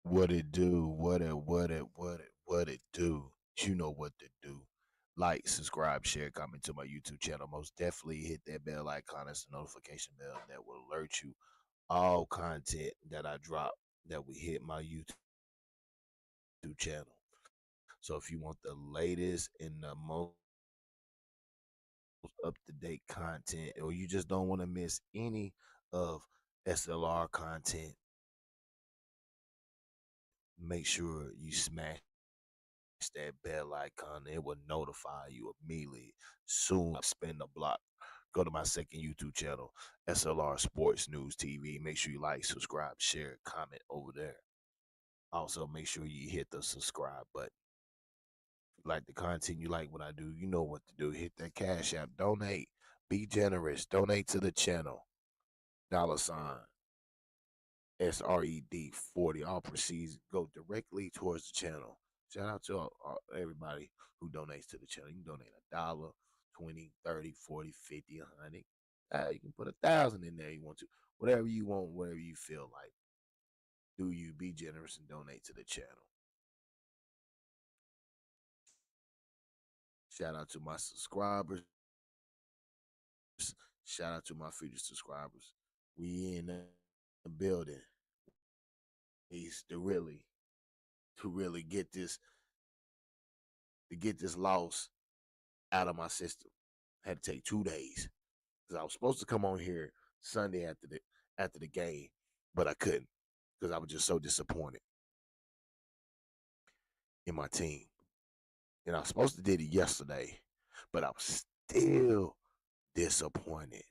What it do? What it do? You know what to do. Like, subscribe, share, comment to my YouTube channel. Most definitely hit that bell icon. That's the notification bell that will alert you all content that I drop that will hit my YouTube channel. So if you want the latest and the most up to date content, or you just don't want to miss any of S.L.R content, make sure you smash that bell icon. It will notify you immediately. Soon, spin the block. Go to my second YouTube channel, S.L.R Sports News TV. Make sure you like, subscribe, share, comment over there. Also, make sure you hit the subscribe button. If you like the content, you like what I do, you know what to do. Hit that Cash App, donate, be generous, donate to the channel. $sign SRED 40. All proceeds go directly towards the channel. Shout out to everybody who donates to the channel. You can donate $1, 20, 30, 40, 50, 100. You can put 1,000 in there. You want to, whatever you want, whatever you feel like. Do you be generous and donate to the channel? Shout out to my subscribers. Shout out to my future subscribers. We in the building. Needs to really get this loss out of my system. Had to take 2 days because I was supposed to come on here Sunday after the game, but I couldn't because I was just so disappointed in my team. And I was supposed to did it yesterday, but I was still disappointed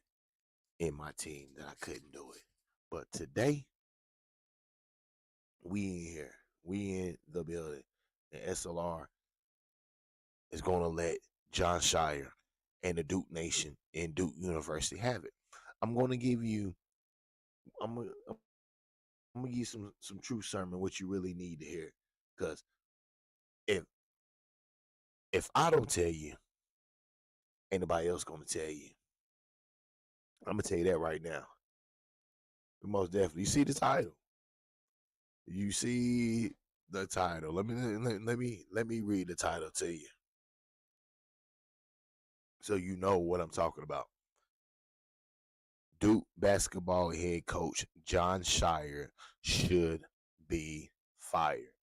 in my team that I couldn't do it. But today, we in here. We in the building. And S.L.R is going to let John Scheyer and the Duke Nation and Duke University have it. I'm going to give you, I'm gonna give you some true sermon, what you really need to hear. Because if if I don't tell you, ain't nobody else gonna tell you. I'm gonna tell you that right now. Most definitely. You see the title. You see the title. Let me read the title to you, so you know what I'm talking about. Duke basketball head coach John Scheyer should be fired,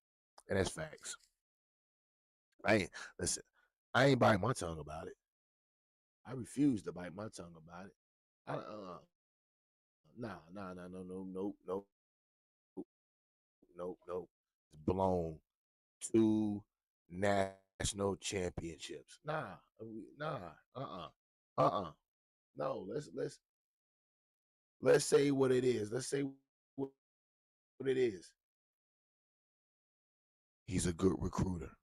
and that's facts. I ain't listen. I ain't biting my tongue about it. I refuse to bite my tongue about it. Nah, no, no, no, no, no, no. It's blown 2 national championships. Nah, uh. No, let's say what it is. Let's say what it is. He's a good recruiter.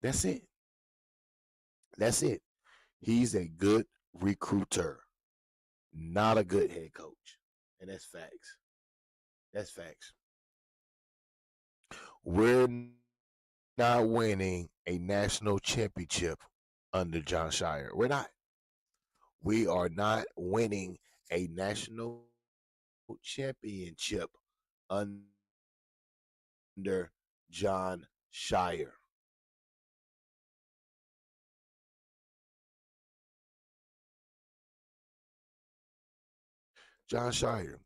That's it. That's it. He's a good recruiter, not a good head coach. And that's facts. That's facts. We're not winning a national championship under John Scheyer. We're not. We are not winning a national championship under John Scheyer. John Scheyer,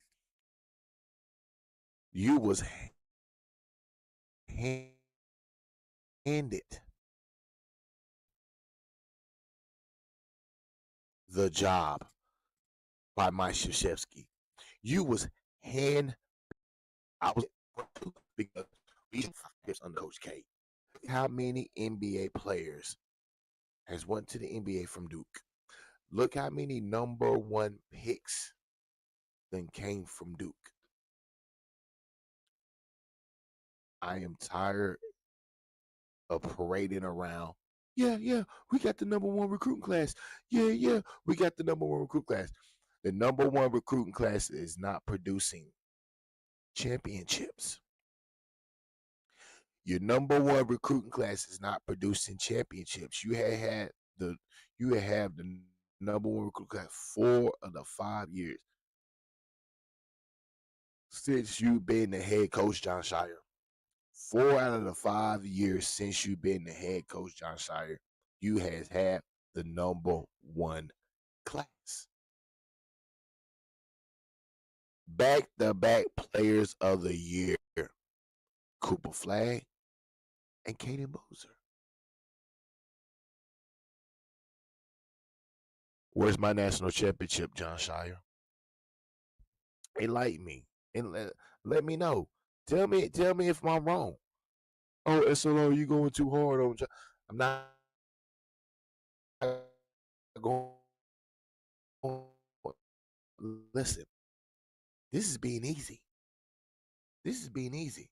you was handed the job by Mike Krzyzewski. You was hand. I was because we under Coach K. How many NBA players has went to the NBA from Duke? Look how many number one picks then came from Duke. I am tired of parading around. Yeah, we got the number one recruiting class. Yeah, we got the number one recruit class. The number one recruiting class is not producing championships. Your number one recruiting class is not producing championships. You have the number one recruiting class 4 of the 5 years. since you've been the head coach, John Scheyer. 4 out of the 5 years since you've been the head coach, John Scheyer, you has had the number one class. Back to back players of the year, Cooper Flag and Kaden Boozer. Where's my national championship, John Scheyer? Enlighten me and let me know. Tell me if I'm wrong. Oh, S.L.R, you going too hard on? I'm not going. Listen, this is being easy. This is being easy.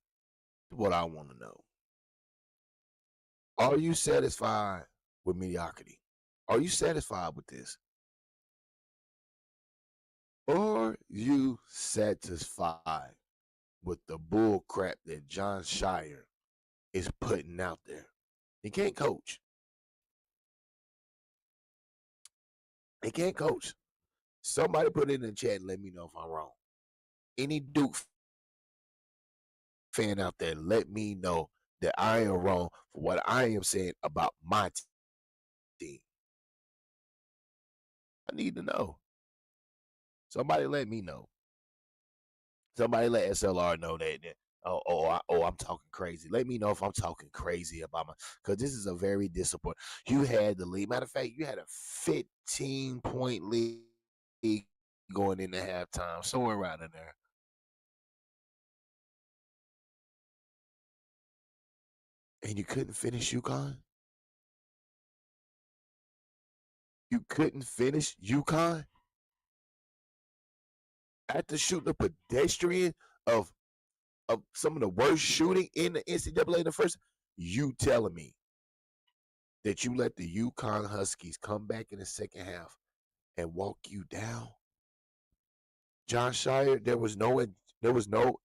What I want to know: are you satisfied with mediocrity? Are you satisfied with this? Are you satisfied with the bull crap that John Scheyer is putting out there? He can't coach. He can't coach. Somebody put it in the chat and let me know if I'm wrong. Any Duke fan out there, let me know that I am wrong for what I am saying about my team. I need to know. Somebody let me know. Somebody let S.L.R know that I'm talking crazy. Let me know if I'm talking crazy about my, because this is a very disappointing. You had the lead. Matter of fact, you had a 15-point lead going into halftime, somewhere around in there. And you couldn't finish UConn? You couldn't finish UConn? After shooting a pedestrian of some of the worst shooting in the NCAA in the first, you telling me that you let the UConn Huskies come back in the second half and walk you down? John Scheyer, there was no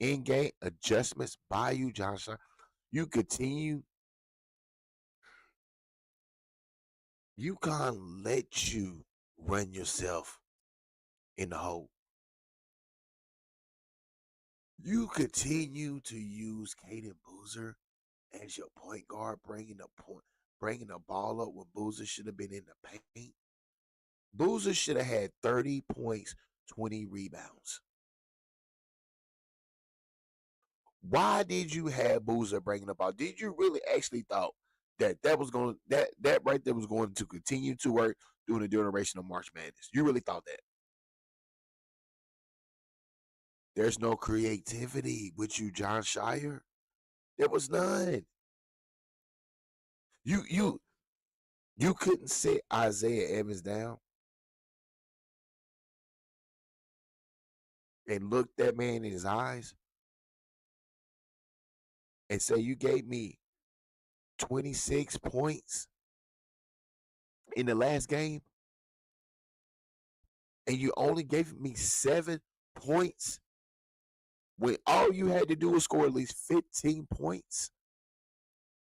in-game adjustments by you, John Scheyer. You continue. UConn let you run yourself in the hole. You continue to use Kaden Boozer as your point guard, bringing the ball up when Boozer should have been in the paint. Boozer should have had 30 points, 20 rebounds. Why did you have Boozer bringing the ball? Did you really actually thought that was going that right there was going to continue to work during the duration of March Madness? You really thought that? There's no creativity with you, John Scheyer. There was none. You you you couldn't sit Isaiah Evans down and look that man in his eyes and say you gave me 26 points in the last game and you only gave me 7 points when all you had to do was score at least 15 points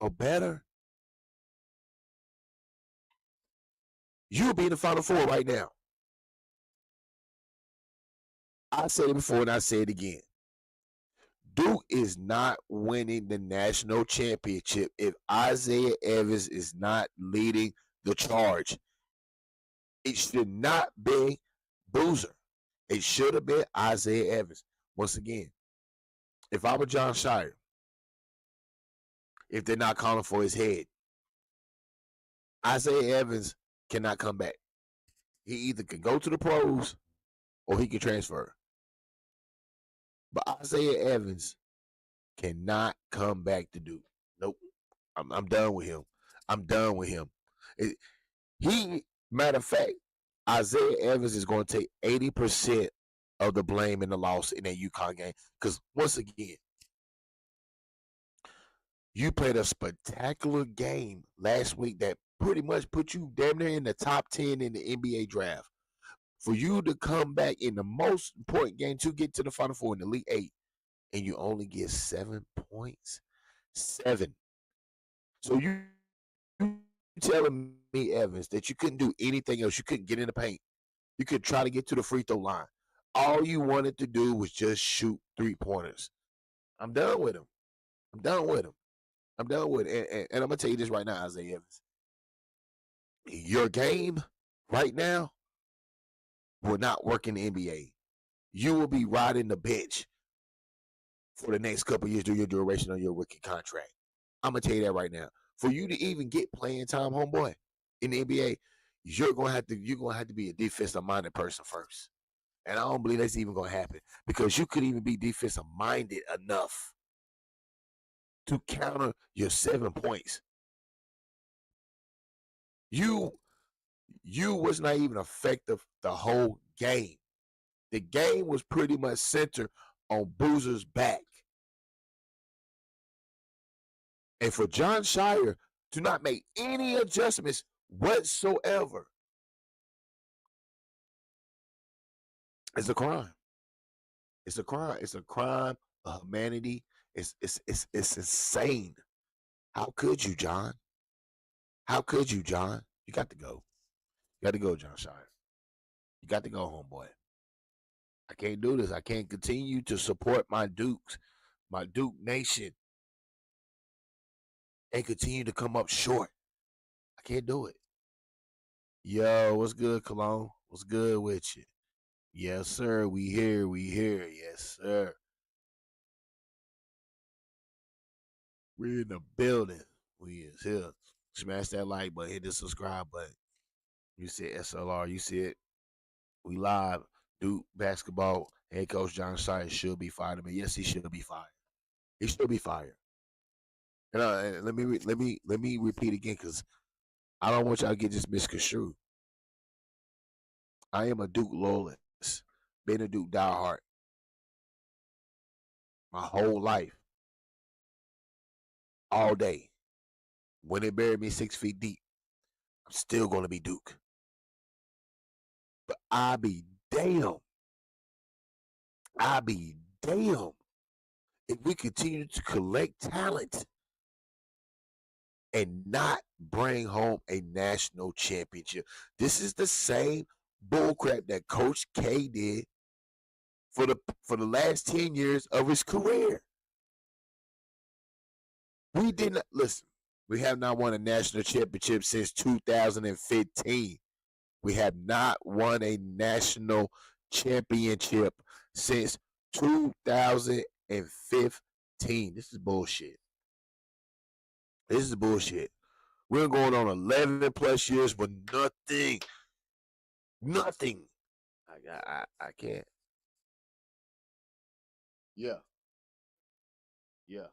or better. You'll be in the Final Four right now. I said it before and I say it again. Duke is not winning the national championship if Isaiah Evans is not leading the charge. It should not be Boozer. It should have been Isaiah Evans. Once again, if I were John Scheyer, if they're not calling for his head, Isaiah Evans cannot come back. He either can go to the pros or he can transfer. But Isaiah Evans cannot come back to Duke. Nope. I'm done with him. I'm done with him. Matter of fact, Isaiah Evans is going to take 80% of the blame in the loss in that UConn game. Because once again, you played a spectacular game last week that pretty much put you damn near in the top 10 in the NBA draft. For you to come back in the most important game to get to the Final Four in the Elite Eight, and you only get 7 points? 7. So you telling me, Evans, that you couldn't do anything else? You couldn't get in the paint. You could try to get to the free throw line. All you wanted to do was just shoot 3-pointers. I'm done with him. I'm done with him. I'm done with it. And I'm gonna tell you this right now, Isaiah Evans. Your game right now will not work in the NBA. You will be riding the bench for the next couple years during your duration of your rookie contract. I'm gonna tell you that right now. For you to even get playing time, homeboy, in the NBA, you're gonna have to be a defensive minded person first. And I don't believe that's even gonna happen because you could even be defensive minded enough to counter your 7 points. You you was not even effective the whole game. The game was pretty much centered on Boozer's back. And for John Scheyer to not make any adjustments whatsoever is a crime. It's a crime. It's a crime of humanity. It's insane. How could you, John? How could you, John? You got to go. You got to go, John Scheyer. You got to go, homeboy. I can't do this. I can't continue to support my Dukes, my Duke Nation, and continue to come up short. I can't do it. Yo, what's good, Cologne? What's good with you? Yes, sir. We here. We here. Yes, sir. We're in the building. We is here. Smash that like button. Hit the subscribe button. You see S.L.R. You see it. We live. Duke basketball head coach John Scheyer should be fired. I mean, yes, he should be fired. He should be fired. And let me repeat again because I don't want y'all to get this misconstrued. I am a Duke loyalist. Been a Duke diehard my whole life, all day. When they bury me 6 feet deep, I'm still gonna be Duke. But I be damn if we continue to collect talent and not bring home a national championship. This is the same bullcrap that Coach K did for the last 10 years of his career. We didn't listen. We have not won a national championship since 2015. We have not won a national championship since 2015. This is bullshit. This is bullshit. We're going on 11 plus years with nothing. Nothing. I can't. Yeah. Yeah.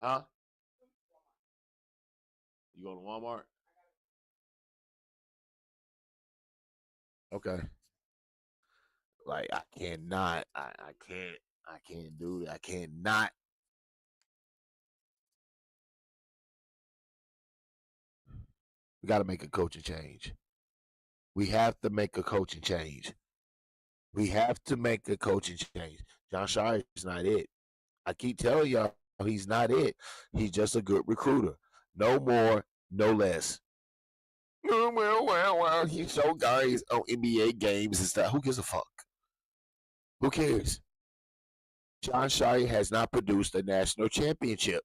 Huh? You going to Walmart? Okay. Like I cannot. I can't. I can't do that. I cannot. We got to make a coaching change. We have to make a coaching change. We have to make a coaching change. John Scheyer is not it. I keep telling y'all he's not it. He's just a good recruiter. No more, no less. Well. He showed guys on NBA games and stuff. Who gives a fuck? Who cares? John Scheyer has not produced a national championship.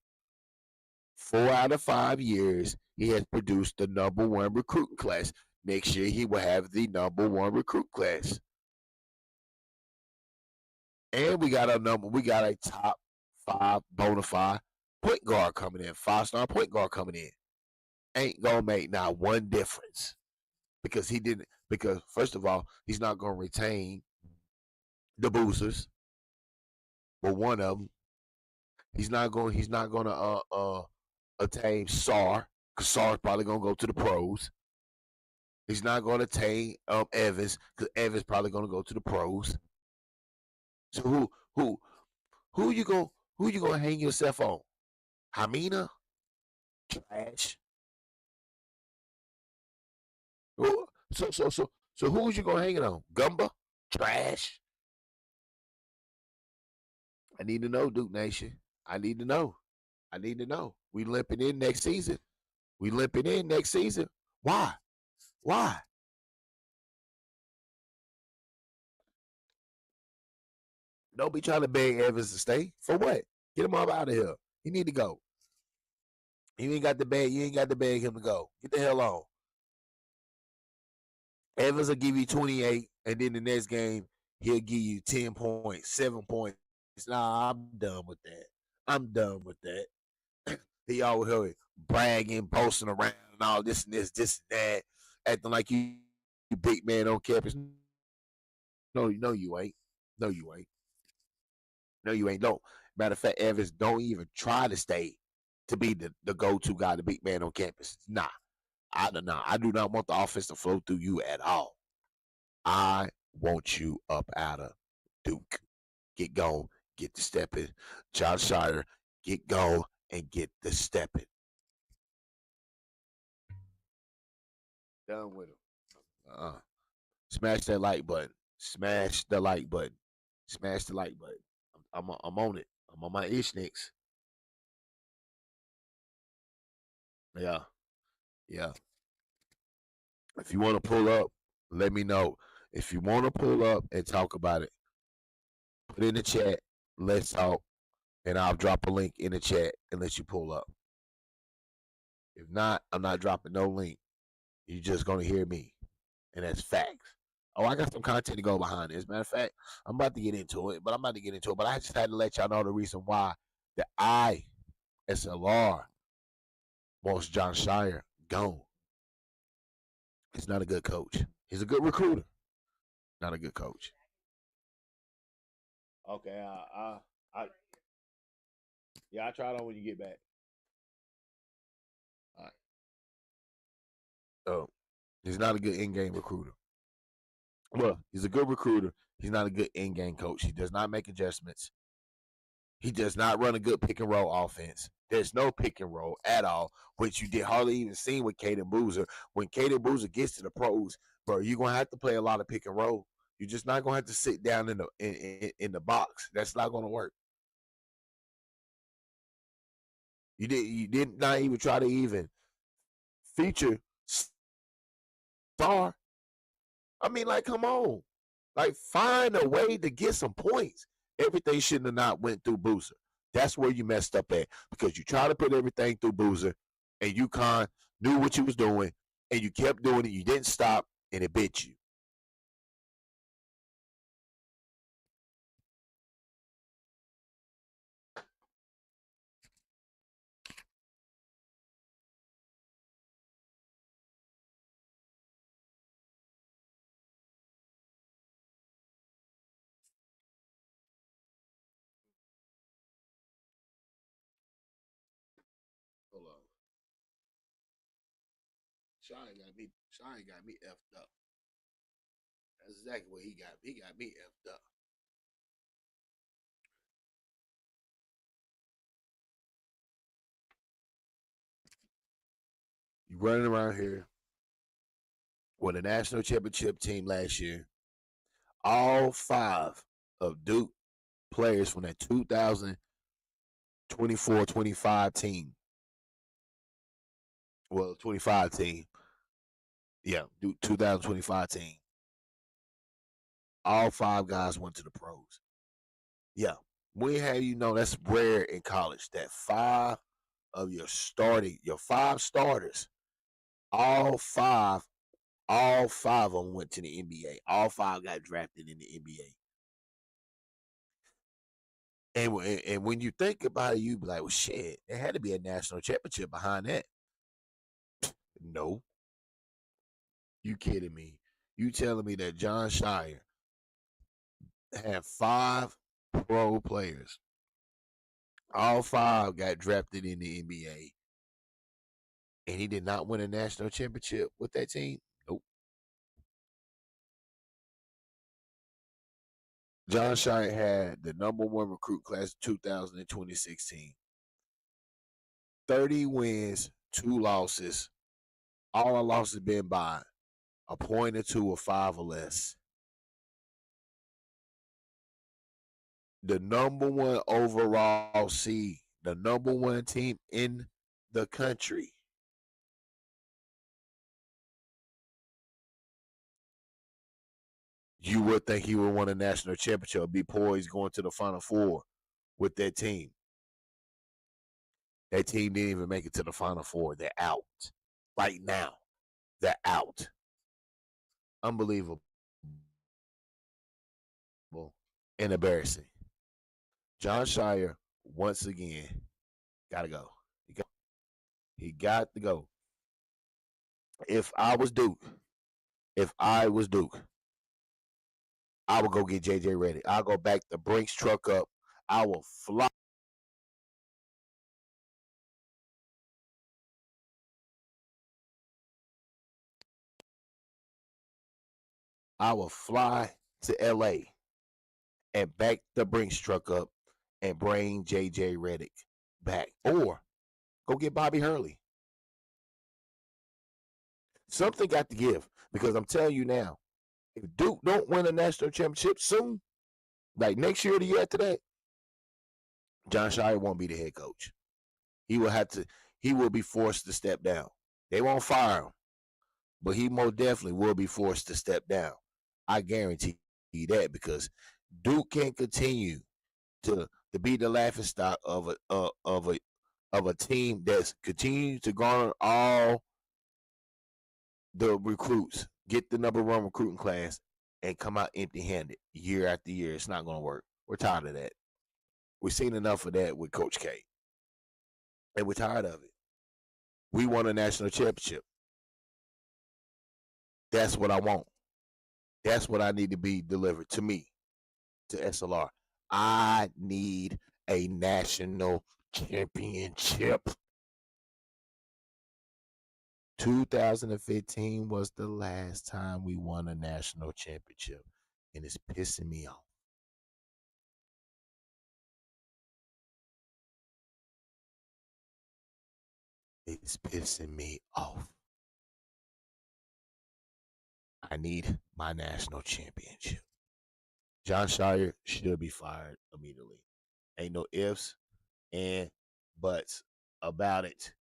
4 out of 5 years, he has produced the number one recruiting class. Next year, he will have the number one recruit class. And we got a top 5 bona fide point guard coming in, 5-star point guard coming in. Ain't gonna make not one difference because he didn't. Because first of all, he's not gonna retain the boosters, but one of them. He's not going. He's not gonna attain S.L.R. because S.L.R. probably gonna go to the pros. He's not gonna attain Evans because Evans probably gonna go to the pros. So who you go who you gonna hang yourself on? Hamina? Trash. So who's you gonna hang it on? Gumba? Trash. I need to know, Duke Nation. I need to know. I need to know. We limping in next season. We limping in next season. Why? Why? Don't be trying to beg Evans to stay. For what? Get him up out of here. He need to go. You ain't got the bag. You ain't got to beg him to go. Get the hell on. Evans will give you 28, and then the next game he'll give you 10 points, 7 points. Nah, I'm done with that. I'm done with that. He always heard bragging, boasting around, and all this and this and that, acting like you big man on campus. No, no, you ain't. No, you ain't. No, you ain't. Don't. Matter of fact, Evans, don't even try to stay to be the go-to guy, the big man on campus. Nah, I do not want the offense to flow through you at all. I want you up out of Duke. Get going, get the stepping. John Scheyer, get going and get the stepping. Done with him. Smash that like button. Smash the like button. Smash the like button. I'm on it. I'm on my ish nicks. Yeah, yeah. If you want to pull up, let me know. If you want to pull up and talk about it, put in the chat. Let's talk, and I'll drop a link in the chat and let you pull up. If not, I'm not dropping no link. You're just gonna hear me, and that's facts. Oh, I got some content to go behind this. Matter of fact, I'm about to get into it, but I'm about to get into it. But I just had to let y'all know the reason why that S.L.R. wants John Scheyer gone. He's not a good coach. He's a good recruiter, not a good coach. Okay, yeah, I try it on when you get back. All right. So he's not a good in-game recruiter. Well, he's a good recruiter. He's not a good in-game coach. He does not make adjustments. He does not run a good pick and roll offense. There's no pick and roll at all, which you did hardly even see with Caden Boozer. When Caden Boozer gets to the pros, bro, you're gonna have to play a lot of pick and roll. You're just not gonna have to sit down in the box. That's not gonna work. You did not even try to even feature Star. I mean, like, come on. Like, find a way to get some points. Everything shouldn't have not went through Boozer. That's where you messed up at because you tried to put everything through Boozer, and UConn knew what you was doing, and you kept doing it. You didn't stop, and it bit you. Hold on. Sean got me effed up. That's exactly what he got. He got me effed up. You running around here with a national championship team last year. All five of Duke players from that 2024-25 team. Well, 25 team. Yeah, Duke 2025 team. All five guys went to the pros. Yeah. We have that's rare in college that five of your five starters, all five, all five of them went to the NBA. All five got drafted in the NBA. And when you think about it, you be like, well, shit, there had to be a national championship behind that. No, you kidding me? You telling me that John Scheyer had five pro players, all five got drafted in the NBA, and he did not win a national championship with that team? Nope. John Scheyer had the number one recruit class 2000 and 2016. 30 wins, 2 losses. All our losses been by a point or two or five or less. The number one overall seed, the number one team in the country. you would think he would win a national championship or be poised going to the Final Four with that team. That team didn't even make it to the Final Four. They're out. Right now, they're out. Unbelievable and embarrassing. John Scheyer, once again, got to go. He got to go. If I was Duke, I would go get JJ Redick. I'll go back the Brinks truck up. I will fly. I will fly to LA and back the Brinks truck up and bring JJ Redick back. Or go get Bobby Hurley. Something got to give. Because I'm telling you now, if Duke don't win a national championship soon, like next year or the year after that, John Scheyer won't be the head coach. He will be forced to step down. They won't fire him, but he most definitely will be forced to step down. I guarantee you that, because Duke can't continue to be the laughingstock of a team that's continuing to garner all the recruits, get the number one recruiting class, and come out empty-handed year after year. It's not going to work. We're tired of that. We've seen enough of that with Coach K, and we're tired of it. We won a national championship. That's what I want. That's what I need to be delivered to me, to S.L.R. I need a national championship. 2015 was the last time we won a national championship, and it's pissing me off. It's pissing me off. I need my national championship. John Scheyer should be fired immediately. Ain't no ifs and buts about it.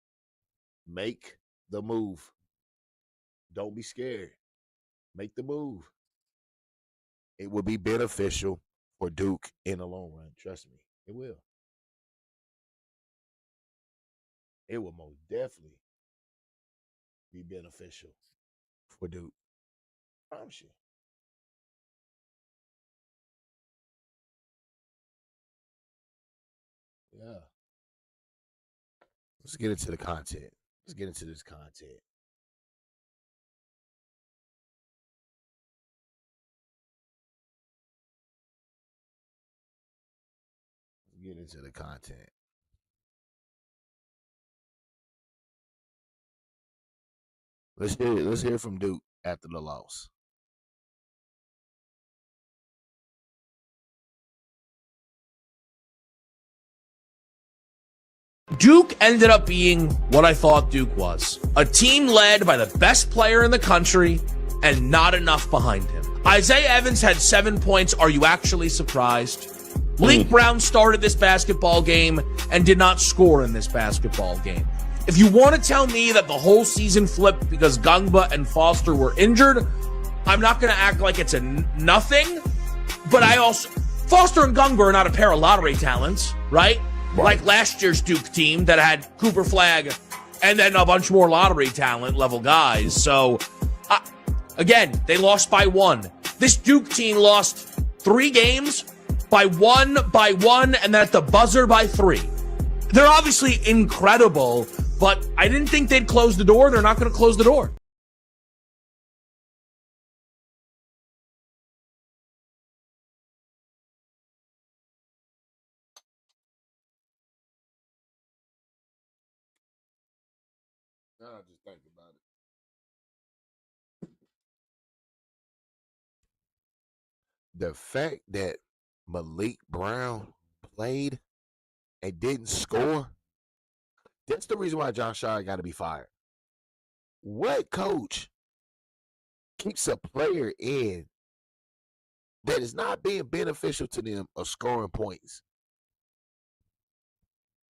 Make the move. Don't be scared. Make the move. It will be beneficial for Duke in the long run. Trust me, it will. It will most definitely be beneficial for Duke. I'm sure. Yeah. Let's get into the content. Let's get into this content. Let's get into the content. Let's hear from Duke after the loss. Duke ended up being what I thought Duke was. A team led by the best player in the country and not enough behind him. Isaiah Evans had 7 points. Are you actually surprised? Malik Brown started this basketball game and did not score in this basketball game. If you want to tell me that the whole season flipped because Gungba and Foster were injured, I'm not going to act like it's a nothing. But Foster and Gungba are not a pair of lottery talents, right? Like last year's Duke team that had Cooper Flagg and then a bunch more lottery talent level guys. So, again, they lost by 1. This Duke team lost 3 games by one, and then at the buzzer by 3. They're obviously incredible, but I didn't think they'd close the door. They're not going to close the door. Now I just think about it. The fact that Malik Brown played and didn't score, that's the reason why John Scheyer got to be fired. What coach keeps a player in that is not being beneficial to them of scoring points?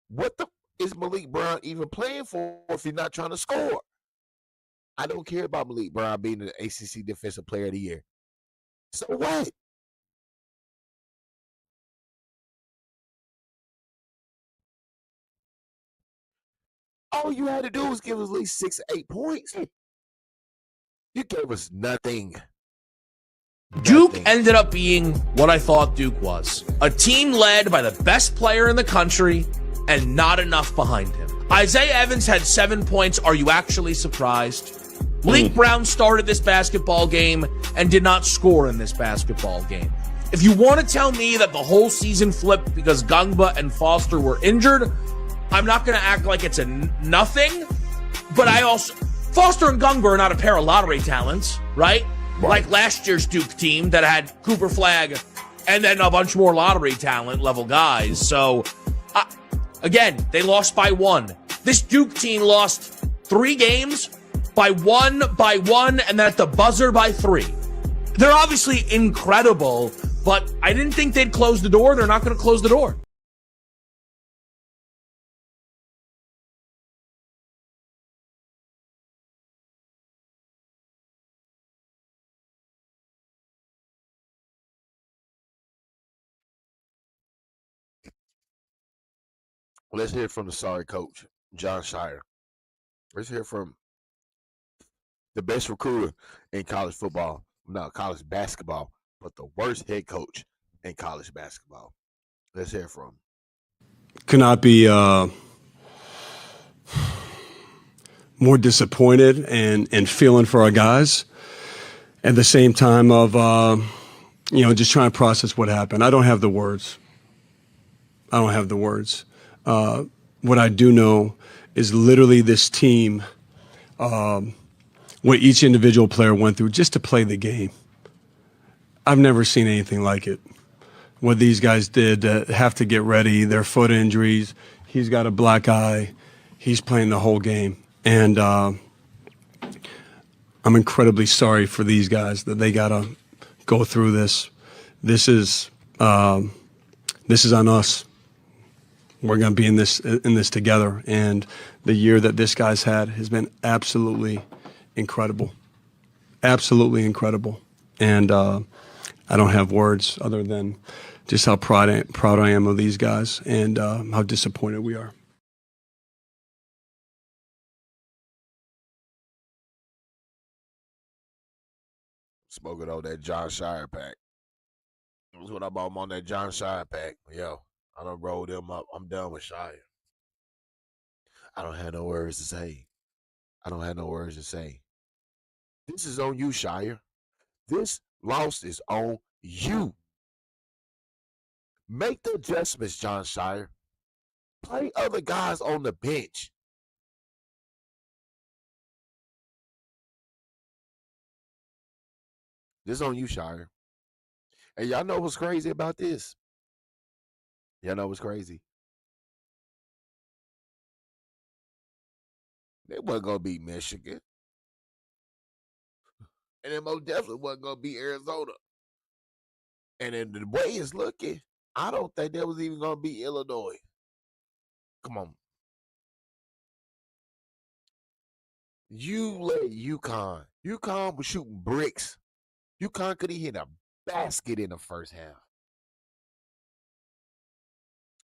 What the is Malik Brown even playing for if he's not trying to score? I don't care about Malik Brown being the ACC Defensive Player of the Year. So what? All you had to do was give us at least 6 8 points. You gave us nothing. Duke Nothing. ended up being what I thought Duke was. A team led by the best player in the country and not enough behind him. Isaiah Evans had 7 points. Are you actually surprised? Malik Brown started this basketball game and did not score in this basketball game. If you want to tell me that the whole season flipped because Gungba and Foster were injured, I'm not going to act like it's a nothing, but Foster and Gungba are not a pair of lottery talents, right? Like last year's Duke team that had Cooper Flagg and then a bunch more lottery talent level guys. So, again, they lost by 1. This Duke team lost 3 games by 1, and then at the buzzer by 3. They're obviously incredible, but I didn't think they'd close the door. They're not going to close the door. Let's hear from the sorry coach, John Scheyer. Let's hear from the best recruiter in college football, not college basketball, but the worst head coach in college basketball. Let's hear from him. Could not be more disappointed and feeling for our guys at the same time of, just trying to process what happened. I don't have the words. What I do know is literally this team, what each individual player went through just to play the game. I've never seen anything like it. What these guys did have to get ready, their foot injuries. He's got a black eye. He's playing the whole game. And I'm incredibly sorry for these guys that they got to go through this. This is on us. We're going to be in this together. And the year that this guy's had has been absolutely incredible. Absolutely incredible. And I don't have words other than just how proud I am of these guys and how disappointed we are. Smoking on that John Scheyer pack. That's what I bought him on that John Scheyer pack. Yo, I done rolled him up. I'm done with Scheyer. I don't have no words to say. This is on you, Scheyer. This loss is on you. Make the adjustments, John Scheyer. Play other guys on the bench. This is on you, Scheyer. And y'all know what's crazy about this? Y'all know what's crazy? They wasn't going to beat Michigan. And they most definitely wasn't going to beat Arizona. And then the way it's looking, I don't think that was even going to beat Illinois. Come on. You let UConn. UConn was shooting bricks. UConn could have hit a basket in the first half.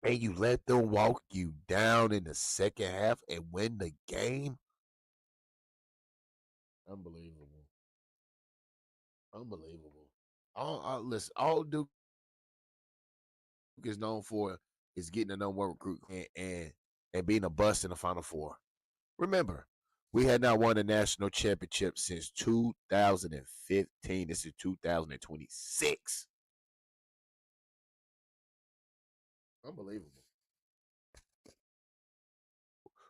And you let them walk you down in the second half and win the game? Unbelievable. Listen, all Duke is known for is getting a number 1 recruit and being a bust in the Final Four. Remember, we had not won a national championship since 2015. This is 2026. Unbelievable.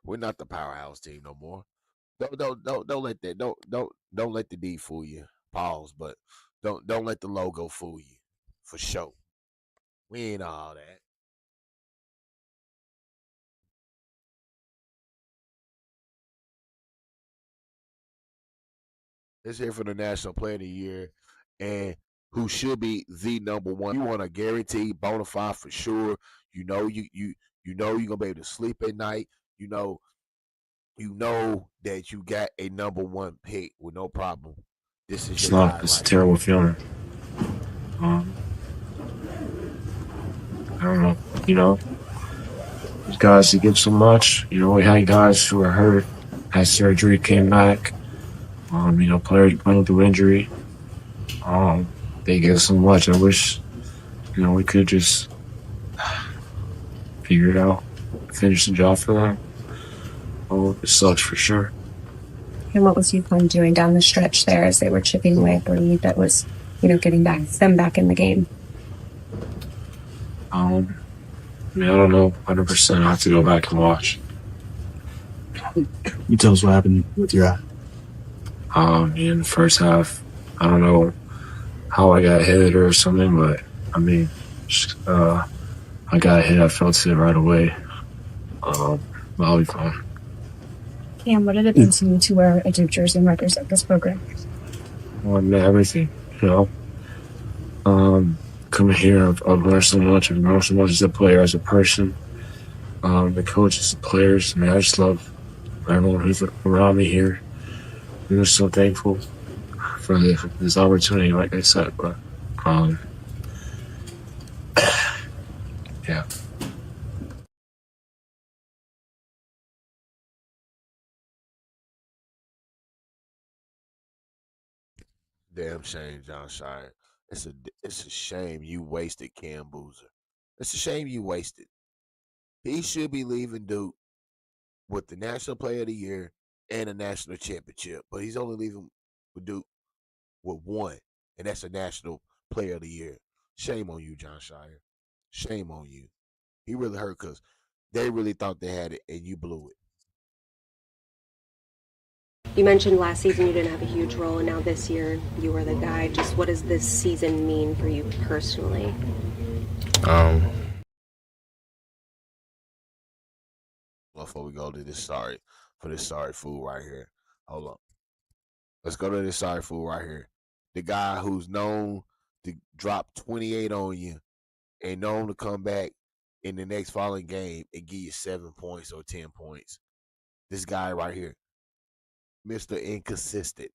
We're not the powerhouse team no more. Don't let that don't let the D fool you. Pause, but don't let the logo fool you. For sure. We ain't all that. Let's hear from the National Player of the Year and who should be the number 1. You want a guaranteed bona fide for sure. You know you're gonna be able to sleep at night. You know that you got a number 1 pick with no problem. This is It's not. It's a terrible feeling. Um, I don't know. You know, these guys that give so much. You know, we had guys who were hurt, had surgery, came back. You know, players playing through injury. They give so much. I wish, you know, we could just figure it out, finish the job for them. Oh, it sucks for sure. And what was UConn doing down the stretch there as they were chipping away at the lead that was, getting them back in the game? I mean, I don't know 100%. I have to go back and watch. You tell us what happened with your eye. In the first half, I don't know how I got hit or something, but I mean, I got hit. I felt it right away. I'll be fine. Cam, what did it mean to you to wear a Duke jersey and represent this program? Everything, you know. Coming here, I've learned so much. I've grown so much as a player, as a person. The coaches, the players. I mean, I just love everyone who's around me here. I'm just so thankful for this opportunity, like I said. But, yeah. Damn shame, John Scheyer. It's a shame you wasted Cam Boozer. It's a shame you wasted. He should be leaving Duke with the National Player of the Year and a national championship, but he's only leaving with Duke with one, and that's a National Player of the Year. Shame on you, John Scheyer. Shame on you. He really hurt because they really thought they had it, and you blew it. You mentioned last season you didn't have a huge role, and now this year you were the guy. Just what does this season mean for you personally? Before we go to this sorry fool right here. Hold on. Let's go to this sorry fool right here. The guy who's known to drop 28 on you and known to come back in the next following game and give you 7 points or 10 points. This guy right here, Mr. Inconsistent.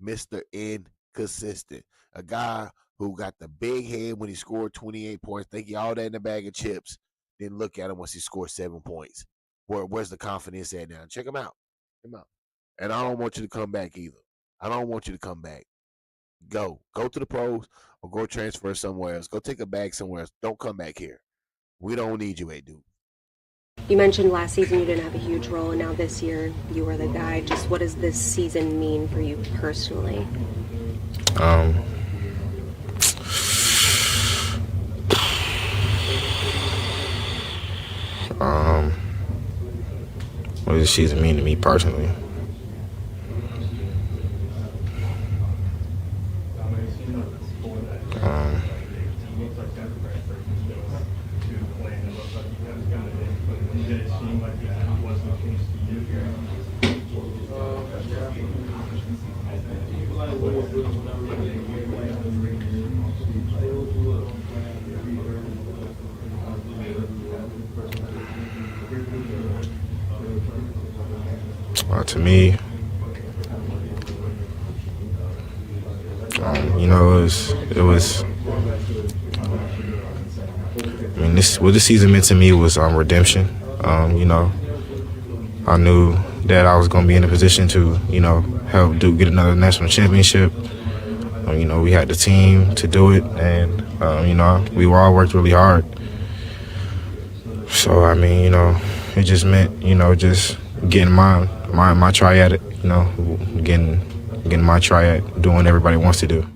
Mr. Inconsistent. A guy who got the big head when he scored 28 points, think he all that in a bag of chips, then look at him once he scores 7 points. Where's the confidence at now? Check him out. Check him out. And I don't want you to come back either. I don't want you to come back. Go. Go to the pros or go transfer somewhere else. Go take a bag somewhere else. Don't come back here. We don't need you, Duke. You mentioned last season you didn't have a huge role, and now this year you were the guy. Just what does this season mean for you personally? What does this season mean to me personally? To me, it was. I mean, what this season meant to me was redemption. I knew that I was going to be in a position to, help Duke get another national championship. We had the team to do it, and we all worked really hard. So I mean, it just meant, just getting my try at it. Getting my try at doing what everybody wants to do.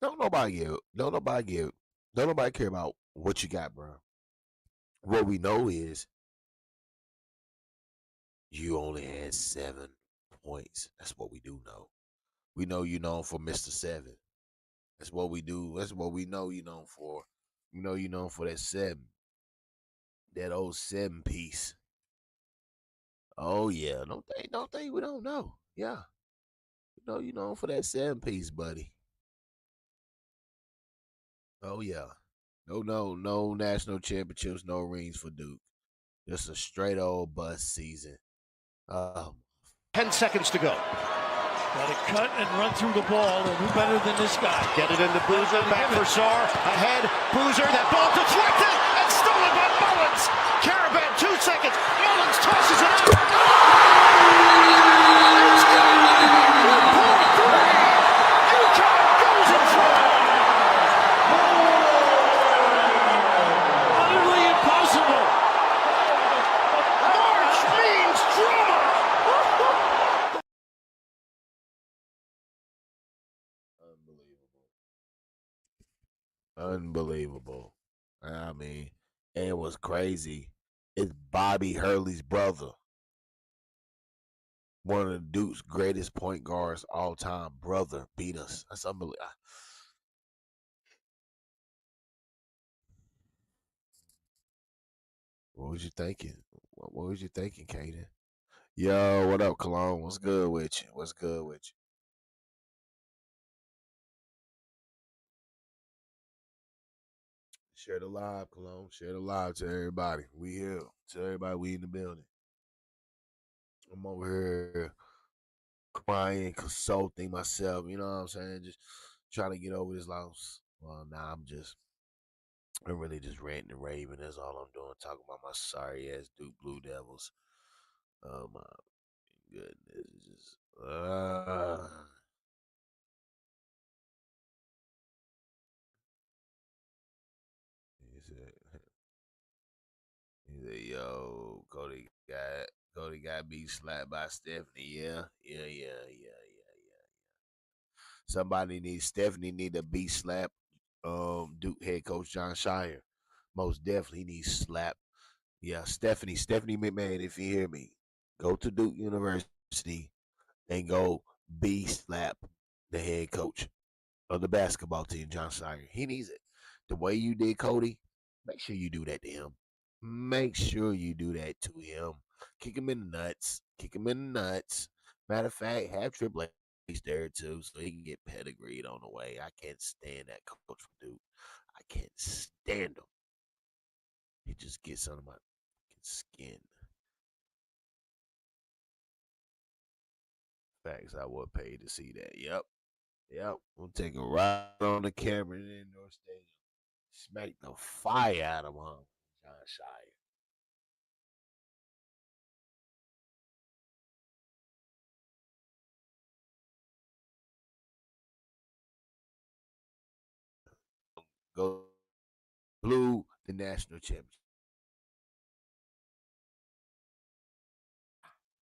Don't nobody give. Don't nobody give. Don't nobody care about what you got, bro. What we know is you only had 7 points. That's what we do know. We know you known for Mr. Seven. That's what we do. That's what we know you known for. We know you known for that seven. That old 7 piece. Oh yeah. Don't think we don't know. Yeah. You know for that 7-piece, buddy. Oh yeah. No national championships, no rings for Duke. Just a straight old bust season. 10 seconds to go. Got to cut and run through the ball, and who better than this guy? Get it into Boozer, back for S.L.R, ahead, Boozer, that ball deflected and stolen by Mullins. Caravan, 2 seconds, Mullins tosses it out. It's good! 2.3! UConn goes in front! Utterly impossible! March means drama! Unbelievable. I mean, and it was crazy. It's Bobby Hurley's brother, one of the Duke's greatest point guards all time. Brother beat us. That's unbelievable. What was you thinking? What was you thinking, Kaden? Yo, what up, Cologne? What's good with you? What's good with you? Share the live, Cologne. Share the live to everybody. We here. To everybody, we in the building. I'm over here crying, consulting myself. You know what I'm saying? Just trying to get over this loss. Well, now I'm really just ranting and raving. That's all I'm doing. Talking about my sorry ass Duke Blue Devils. Oh my goodness. It's just, he yo, Cody got beat slapped by Stephanie. Yeah. Somebody needs Stephanie need to be slapped. Duke head coach John Scheyer. Most definitely needs slap. Yeah, Stephanie McMahon, if you hear me, go to Duke University and go be slap the head coach of the basketball team, John Scheyer. He needs it. The way you did Cody, make sure you do that to him. Make sure you do that to him. Kick him in the nuts. Kick him in the nuts. Matter of fact, have Triple H there too, so he can get pedigreed on the way. I can't stand that coach from Duke. I can't stand him. He just gets under my skin. Facts, I would pay to see that. Yep. We'll take him right on the camera in the indoor stadium. Smack the fire out of him, John Scheyer. Go blue the national championship.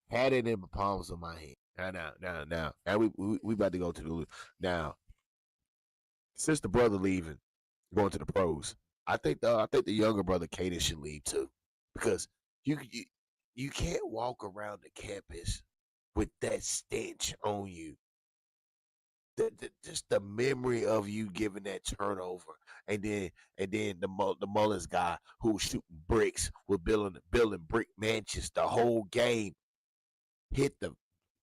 Had it in the palms of my hand. Now we about to go to the now. Since the brother leaving, going to the pros, I think the younger brother Caden should leave too, because you you can't walk around the campus with that stench on you. Just the memory of you giving that turnover, and then the Mullins guy who was shooting bricks with building brick mansions the whole game hit the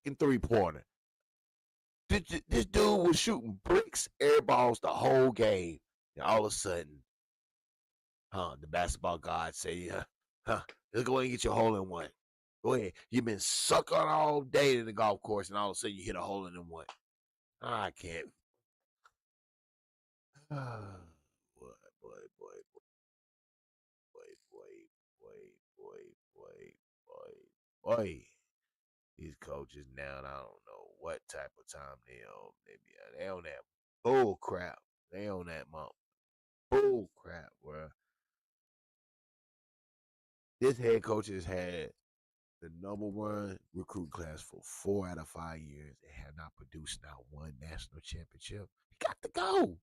in 3-pointer. This dude was shooting bricks, air balls the whole game, and all of a sudden, the basketball god say, let's go ahead and get your hole in one. Go ahead. You've been sucking all day in the golf course, and all of a sudden you hit a hole in one. I can't. boy, boy. These coaches now, I don't know what type of time they on. They on that bull crap. They on that bull crap, bro. This head coach has had the number one recruit class for 4 out of 5 years and have not produced not one national championship. He got to go.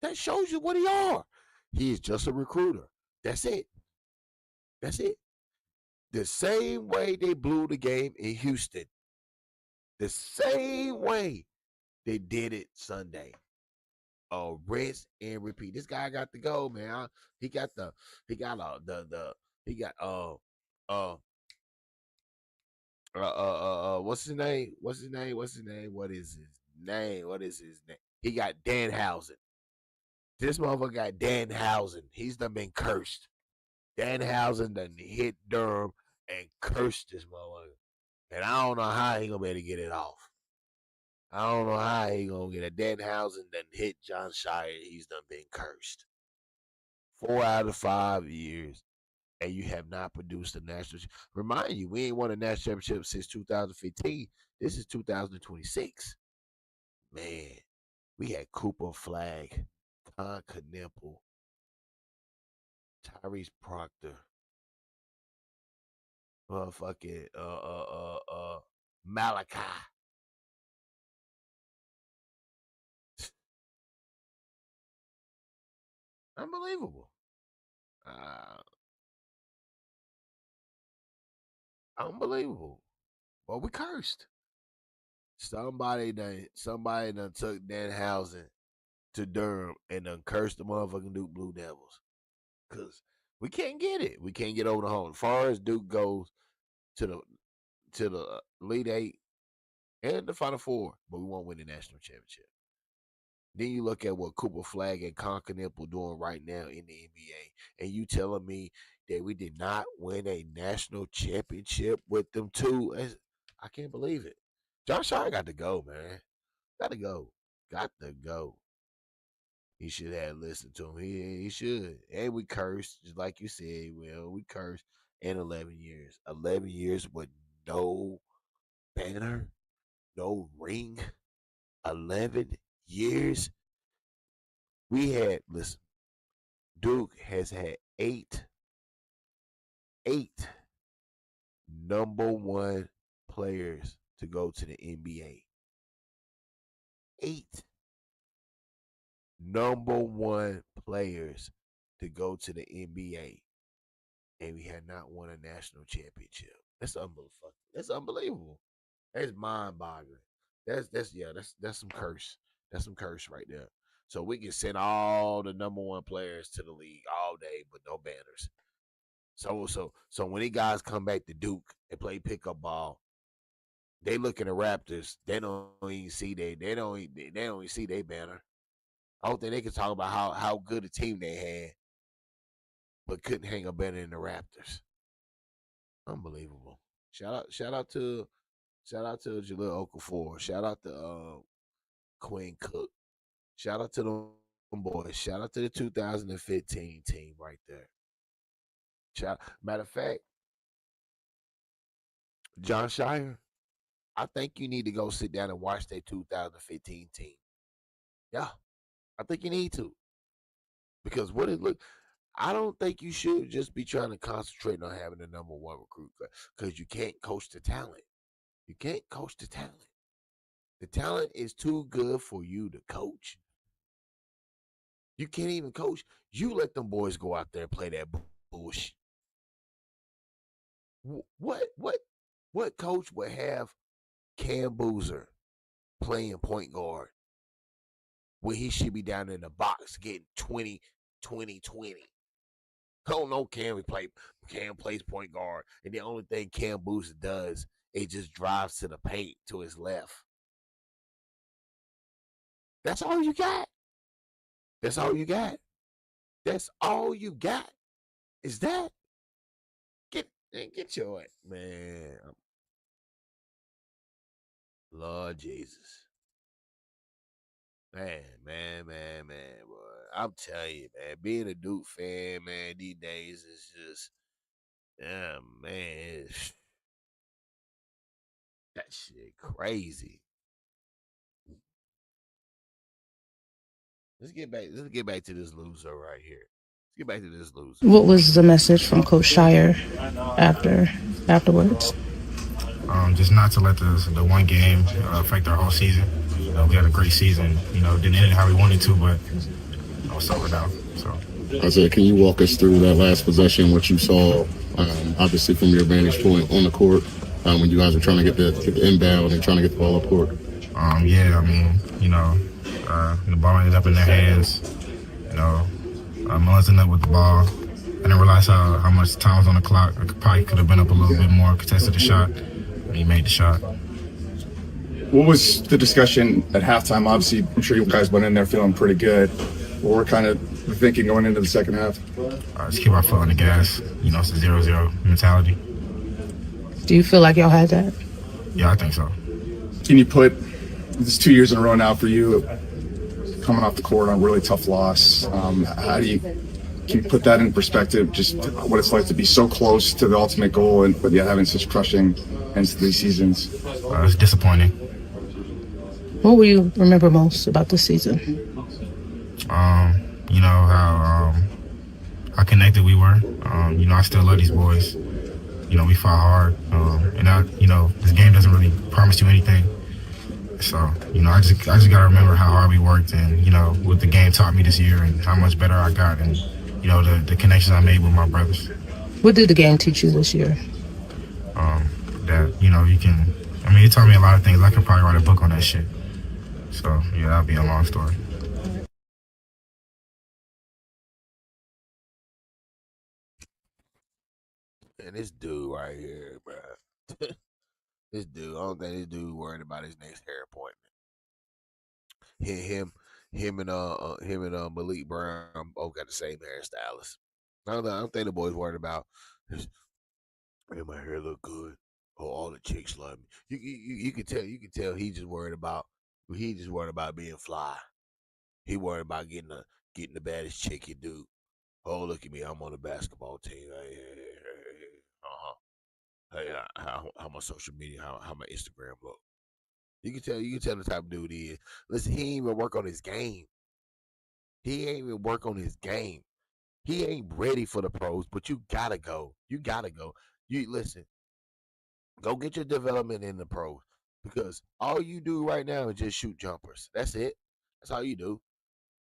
That shows you what he are. He is just a recruiter. That's it. That's it. The same way they blew the game in Houston, the same way they did it Sunday. Rinse and repeat. This guy got to go, man. He got he got uh What's his name? What's his name? What's his name? What is his name? What is his name? He got Danhausen. This motherfucker got Danhausen. He's done been cursed. Danhausen done hit Durham and cursed this motherfucker. And I don't know how he gonna be able to get it off. I don't know how he gonna get it. Danhausen done hit John Scheyer. He's done been cursed. 4 out of 5 years. And you have not produced a national. Remind you, we ain't won a national championship since 2015. This is 2026. Man, we had Cooper Flag, Con Knippel, Tyrese Proctor, motherfucking Malachi. Unbelievable. Unbelievable. Well, we cursed. Somebody done took Danhausen to Durham and done cursed the motherfucking Duke Blue Devils. Cause we can't get it. We can't get over the hump. As far as Duke goes to the Elite Eight and the Final Four, but we won't win the national championship. Then you look at what Cooper Flag and Con Knippel doing right now in the NBA, and you telling me that we did not win a national championship with them two? I can't believe it. John Scheyer got to go, man. Got to go. Got to go. He should have listened to him. He should. And we cursed, just like you said. Well, we cursed in 11 years. 11 years with no banner, no ring. 11 years. Listen, Duke has had eight number one players to go to the NBA. 8 number one players to go to the NBA. And we had not won a national championship. That's unbelievable. That's unbelievable. That's mind-boggling. That's some curse. That's some curse right there. So we can send all the number one players to the league all day, but no banners. So when these guys come back to Duke and play pickup ball, they look at the Raptors. They don't even see they don't even see their banner. I don't think they can talk about how good a team they had, but couldn't hang a banner in the Raptors. Unbelievable. Shout out to Jaleel Okafor. Shout out to Quinn Cook. Shout out to them boys. Shout out to the 2015 team right there. Matter of fact, John Scheyer, I think you need to go sit down and watch that 2015 team. Yeah, I think you need to. Because what it look, I don't think you should just be trying to concentrate on having the number one recruit because you can't coach the talent. You can't coach the talent. The talent is too good for you to coach. You can't even coach. You let them boys go out there and play that bullshit. What coach would have Cam Boozer playing point guard when he should be down in the box getting 20? I don't know Cam plays point guard, and the only thing Cam Boozer does is just drives to the paint to his left. That's all you got. That's all you got. That's all you got. Is that? Get your man. Lord Jesus. Man, boy. I'm telling you, man, being a Duke fan, man, these days is just, man, that shit crazy. Let's get back to this loser right here. Let's get back to this loser. What was the message from Coach Scheyer afterwards? Just not to let the one game affect our whole season. We had a great season. Didn't end it how we wanted to, but it's over now. So, Isaiah, can you walk us through that last possession, what you saw, obviously from your vantage point on the court, when you guys were trying to get the inbound and trying to get the ball up court? The ball ended up in their hands. Melissa ended up with the ball. I didn't realize how much time was on the clock. I probably could have been up a little bit more, contested the shot. he made the shot. What was the discussion at halftime? Obviously, I'm sure you guys went in there feeling pretty good. What were kind of thinking going into the second half? Just keep our foot on the gas. It's a 0-0 mentality. Do you feel like y'all had that? Yeah, I think so. Can you put this 2 years in a row now for you, coming off the court on a really tough loss? Can you put that in perspective, just what it's like to be so close to the ultimate goal, but yet having such crushing ends to these seasons? It's disappointing. What will you remember most about this season? How connected we were. I still love these boys. We fought hard. This game doesn't really promise you anything. So, I just gotta remember how hard we worked and, what the game taught me this year and how much better I got and, the connections I made with my brothers. What did the game teach you this year? That, it taught me a lot of things. I could probably write a book on that shit. So, yeah, that'll be a long story. And this dude right here, bro. This dude, I don't think this dude worried about his next hair appointment. Him and Malik Brown both got the same hairstylist. I don't think the boy's worried about his, "Hey, my hair look good. Oh, all the chicks love me." You can tell he just worried about being fly. He worried about getting the baddest chick he do. Oh, look at me, I'm on the basketball team. Uh-huh. Hey, how my social media, how my Instagram look. You can tell the type of dude he is. Listen, he ain't even work on his game. He ain't even work on his game. He ain't ready for the pros, but you gotta go. You gotta go. You listen, go get your development in the pros because all you do right now is just shoot jumpers. That's it. That's all you do.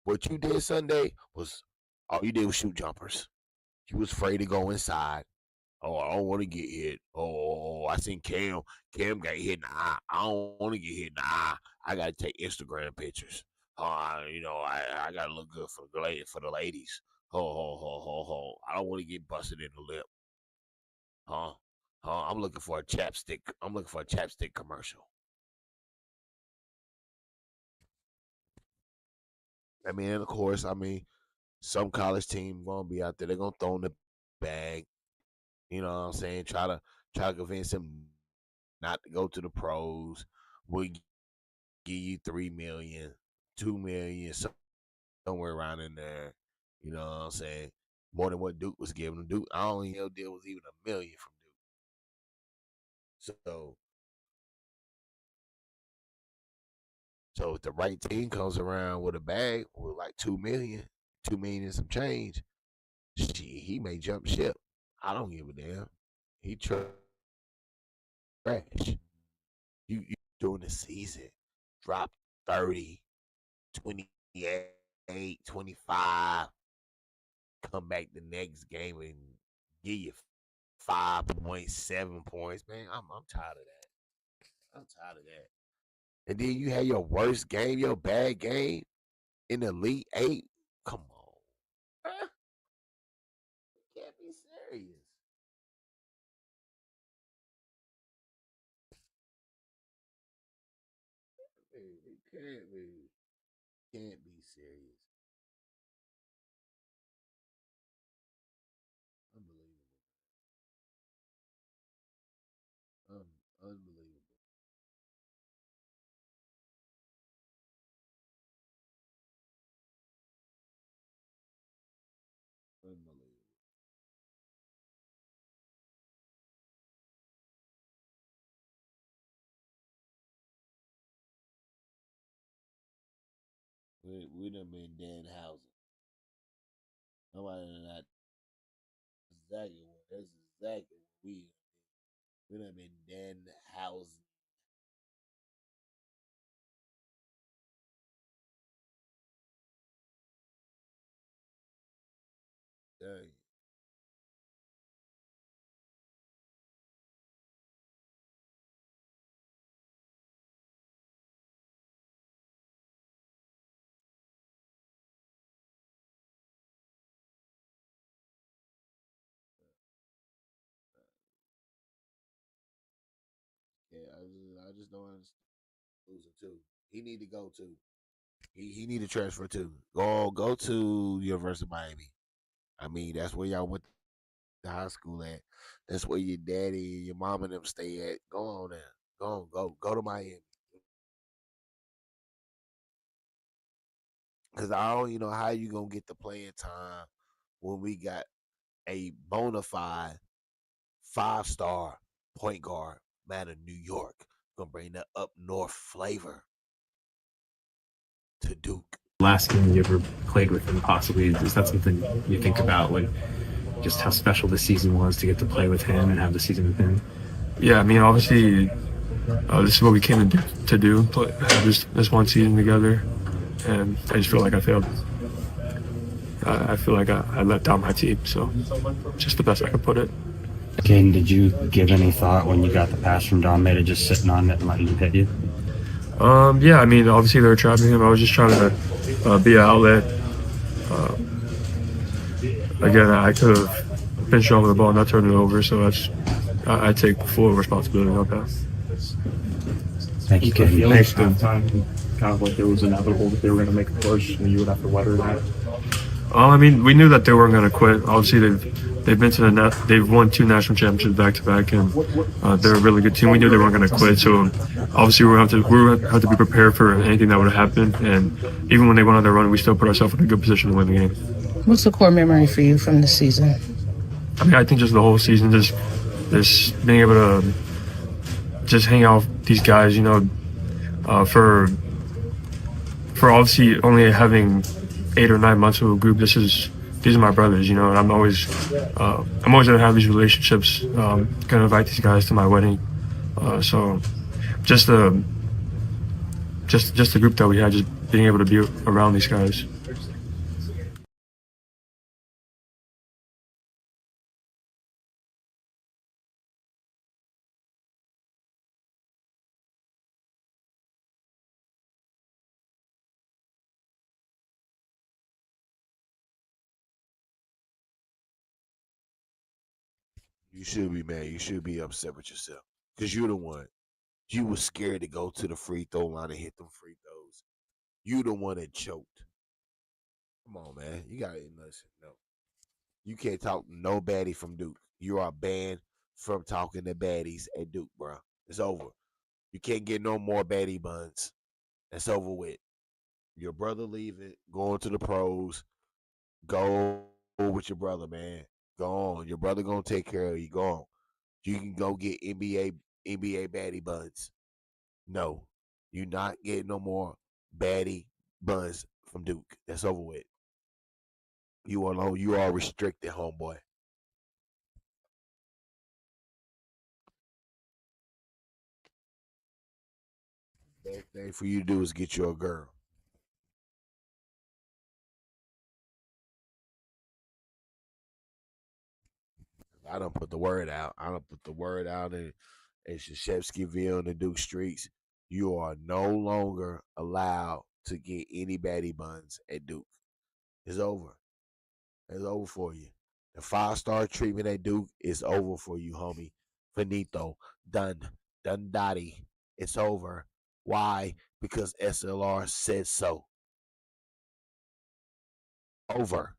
What you did Sunday was all you did was shoot jumpers. You was afraid to go inside. Oh, I don't want to get hit. I seen Cam. Cam got hit in the eye. I don't want to get hit in the eye. I gotta take Instagram pictures. I gotta look good for the ladies. I don't want to get busted in the lip. Huh? I'm looking for a chapstick. I'm looking for a chapstick commercial. Of course, some college team gonna be out there. They're gonna throw in the bag. You know what I'm saying? Try to convince him not to go to the pros. We'll give you 3 million, 2 million, somewhere around in there. You know what I'm saying? More than what Duke was giving him. Duke, I don't even know deal was even $1 million from Duke. So if the right team comes around with a bag with like 2 million, 2 million and some change, he may jump ship. I don't give a damn. He trash. You during the season, drop 30, 28, 25, come back the next game and give you 5.7 points. Man, I'm tired of that. I'm tired of that. And then you had your worst game, your bad game in the Elite Eight. Come on. Huh? You can't be serious. It can't be. Can't be serious. Unbelievable. Unbelievable. Unbelievable. We done been dead housing. Nobody done not that's exactly what we done been dead housing. Dang. I just don't understand losing too. He need to go too. He need to transfer too. Go to University of Miami. I mean, that's where y'all went to high school at. That's where your daddy and your mom and them stay at. Go on there. Go to Miami. Cause I don't you know how you gonna get the playing time when we got a bona fide 5-star point guard man of New York. Gonna bring that up north flavor to Duke. Last game you ever played with him, possibly? Is that something you think about, like just how special this season was to get to play with him and have the season with him? Yeah, I mean, obviously, this is what we came to do, but have this one season together, and I just feel like I failed. I feel like I let down my team, so just the best I could put it. Caden, did you give any thought when you got the pass from Don May to just sitting on it and letting him hit you? Yeah, I mean, obviously they were trapping him. I was just trying to be an outlet. Again, I could have finished over the ball and not turned it over, so I take full responsibility on that. Thank you, Caden. Thanks, Time, kind of like it was inevitable that they were going to make a push and you would have to weather that. I mean, we knew that they weren't going to quit. Obviously, they've been to the net. They've won 2 national championships back to back, and they're a really good team. We knew they weren't going to quit, so obviously we were going to have to be prepared for anything that would have happened. And even when they went on their run, we still put ourselves in a good position to win the game. What's the core memory for you from this season? I mean, I think just the whole season, just being able to just hang out with these guys, for obviously only having 8 or 9 months of a group. These are my brothers, and I'm always gonna have these relationships. Gonna invite these guys to my wedding, so just the group that we had, just being able to be around these guys. You should be mad. You should be upset with yourself because you're the one. You was scared to go to the free throw line and hit them free throws. You the one that choked. Come on, man. You gotta listen. No, you can't talk no baddie from Duke. You are banned from talking to baddies at Duke, bro. It's over. You can't get no more baddie buns. That's over with. Your brother leaving, going to the pros. Go with your brother, man. Go on. Your brother gonna take care of you. Go on. You can go get NBA baddie buns. No, you're not getting no more baddie buns from Duke. That's over with. You are restricted, homeboy. Best thing for you to do is get you a girl. I don't put the word out. I don't put the word out in Shashevskyville and the Duke streets. You are no longer allowed to get any baddie buns at Duke. It's over. It's over for you. The 5-star treatment at Duke is over for you, homie. Finito. Done. Done dotty. It's over. Why? Because S.L.R said so. Over.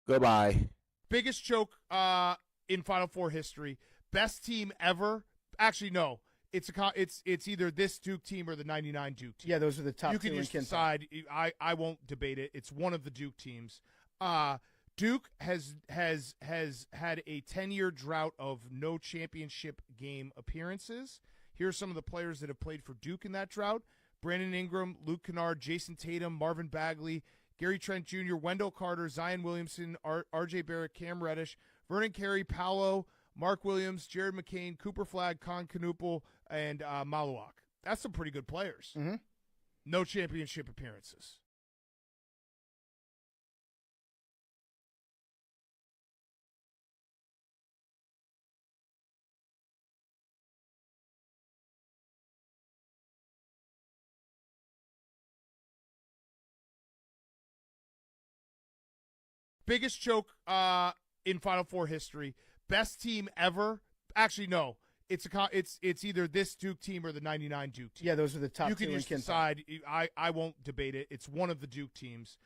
Goodbye. Biggest choke in Final Four history. Best team ever. Actually, no. It's either this Duke team or the '99 Duke team. Yeah, those are the top you two. You can just decide. I won't debate it. It's one of the Duke teams. Duke has had a 10-year drought of no championship game appearances. Here are some of the players that have played for Duke in that drought: Brandon Ingram, Luke Kennard, Jason Tatum, Marvin Bagley, Gary Trent Jr., Wendell Carter, Zion Williamson, R.J. Barrett, Cam Reddish, Vernon Carey, Paolo, Mark Williams, Jared McCain, Cooper Flagg, Con Knuppel, and Maluak. That's some pretty good players. Mm-hmm. No championship appearances. Biggest choke in Final Four history. Best team ever. Actually, no. it's either this Duke team or the '99 Duke team. Yeah, those are the top You can two in just Ken decide. I won't debate it. It's one of the Duke teams.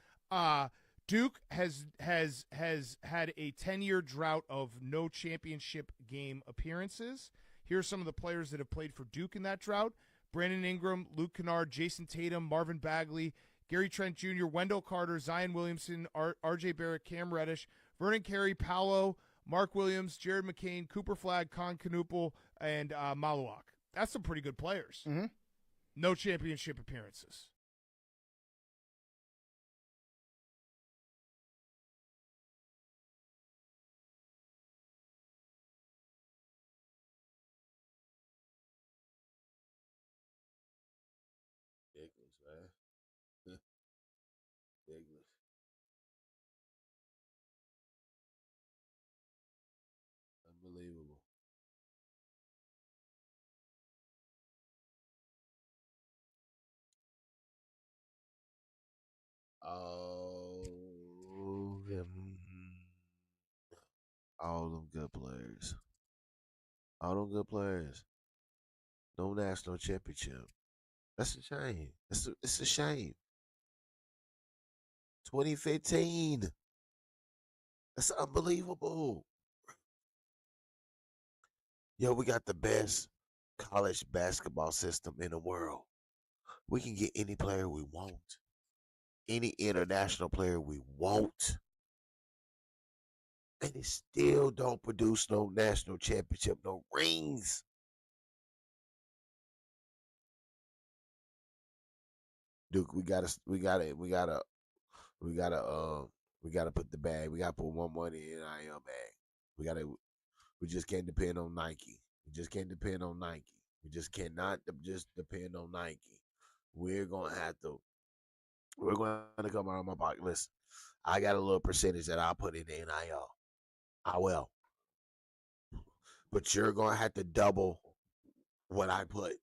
Duke has had a 10-year drought of no championship game appearances. Here are some of the players that have played for Duke in that drought: Brandon Ingram, Luke Kennard, Jason Tatum, Marvin Bagley, Gary Trent Jr., Wendell Carter, Zion Williamson, R.J. Barrett, Cam Reddish, Vernon Carey, Paolo, Mark Williams, Jared McCain, Cooper Flagg, Con Knuppel, and Maluak. That's some pretty good players. Mm-hmm. No championship appearances. Ridiculous, man. Ridiculous. Unbelievable. Oh, all them good players. All them good players. No national championship. That's a shame. It's a shame. 2015. That's unbelievable. Yo, we got the best college basketball system in the world. We can get any player we want, any international player we want, and it still don't produce no national championship, no rings. Duke, we gotta put the bag. We gotta put more money in our bag. We just can't depend on Nike. We just can't depend on Nike. We just cannot just depend on Nike. We're gonna have to. We're gonna come out of my pocket. Listen, I got a little percentage that I'll put in the NIL. I will, but you're gonna have to double what I put.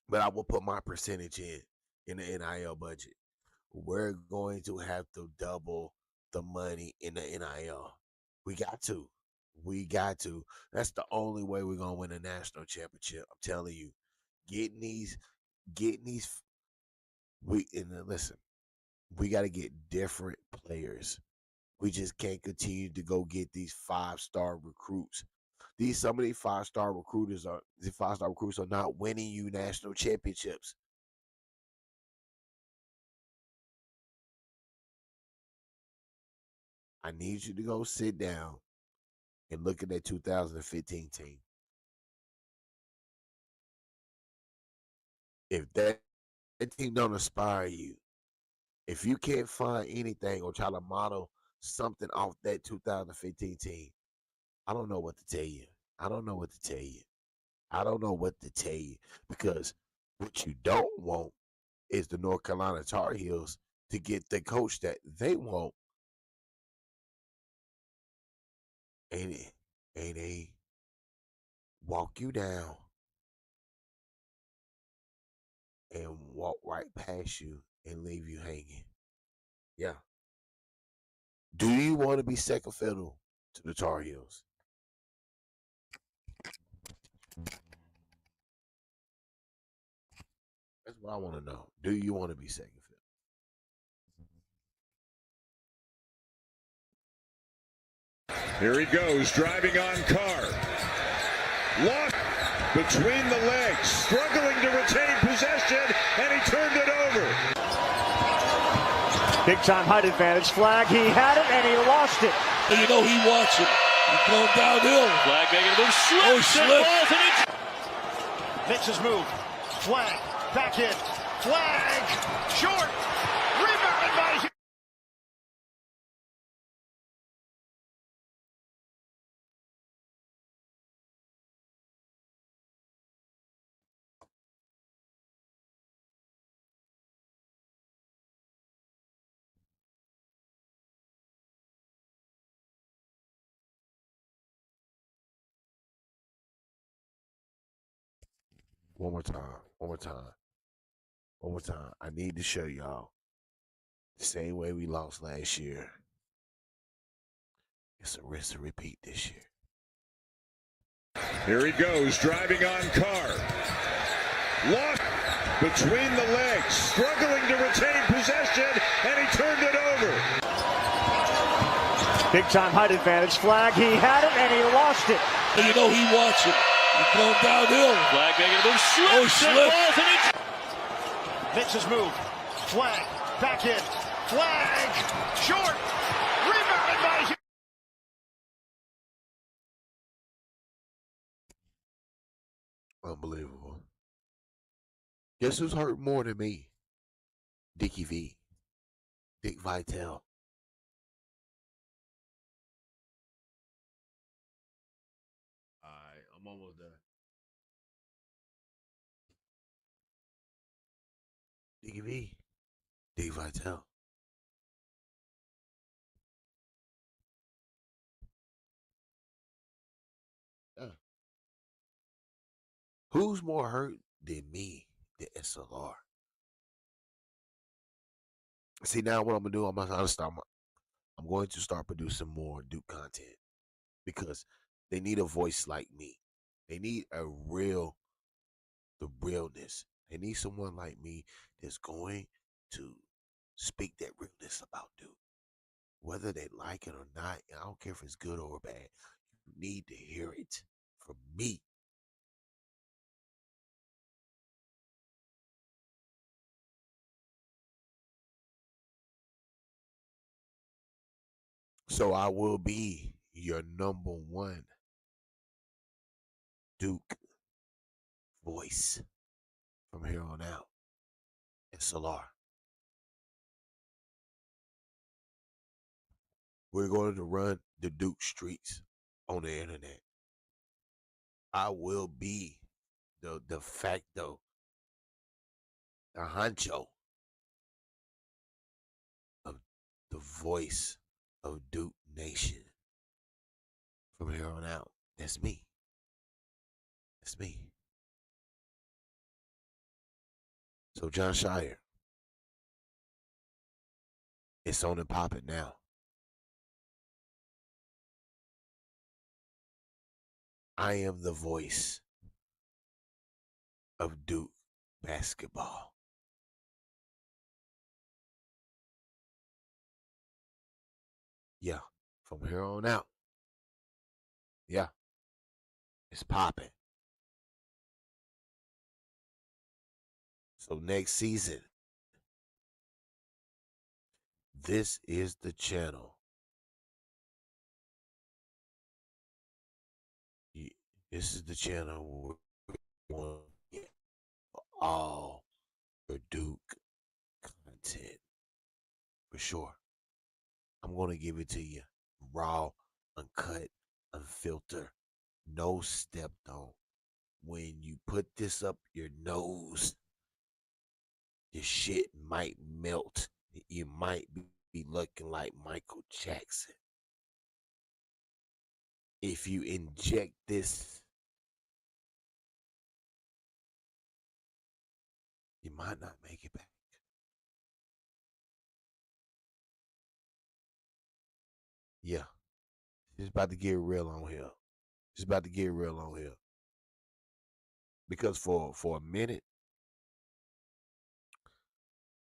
But I will put my percentage in the NIL budget. We're going to have to double the money in the NIL. We got to. We got to. That's the only way we're gonna win a national championship. I'm telling you. Getting these listen, we gotta get different players. We just can't continue to go get these 5-star recruits. Some of these 5-star recruits are not winning you national championships. I need you to go sit down and look at that 2015 team. If that team don't inspire you, if you can't find anything or try to model something off that 2015 team, I don't know what to tell you. I don't know what to tell you. I don't know what to tell you because what you don't want is the North Carolina Tar Heels to get the coach that they want, and they walk you down and walk right past you and leave you hanging. Yeah. Do you want to be second fiddle to the Tar Heels? That's what I want to know. Do you want to be second fiddle? Here he goes, driving on Carr. Lost between the legs, struggling to retain possession, and he turned it over. Big time height advantage. Flag, he had it, and he lost it. And you know he wants it. He's going downhill. Flag making a move. Slips. Mitch's move. Flag, back in. Flag, short. Rebounded by... One more time. One more time. One more time. I need to show y'all the same way we lost last year. It's a risk to repeat this year. Here he goes, driving on Carr. Lost between the legs, struggling to retain possession, and he turned it over. Big time height advantage. Flag. He had it and he lost it. And you know he wants it. He's going downhill. Flag making a move. Slips. Oh, slip. Makes his move. Flag. Back in. Flag. Short. Rebounded by. Unbelievable. Guess who's hurt more than me? Dickie V. Dick Vitale. Alright, I'm almost done. Dickie V. Dick Vitale. Yeah. Who's more hurt than me? The S.L.R. See, now what I'm gonna do, I'm going to start producing more Duke content because they need a voice like me. They need the realness. They need someone like me that's going to speak that realness about Duke. Whether they like it or not, I don't care if it's good or bad. You need to hear it from me. So I will be your number one Duke voice from here on out. S.L.R. We're going to run the Duke streets on the internet. I will be the de facto, the honcho of the voice of Duke Nation from here on out. That's me. That's me. So John Scheyer, it's on and popping now. I am the voice of Duke basketball. Yeah, from here on out. Yeah, it's popping. So next season, this is the channel. This is the channel where we want to get all your Duke content for sure. I'm going to give it to you raw, uncut, unfiltered, no stepped on. When you put this up your nose, your shit might melt. You might be looking like Michael Jackson. If you inject this, you might not make it back. Yeah, it's about to get real on here. It's about to get real on here. Because for a minute,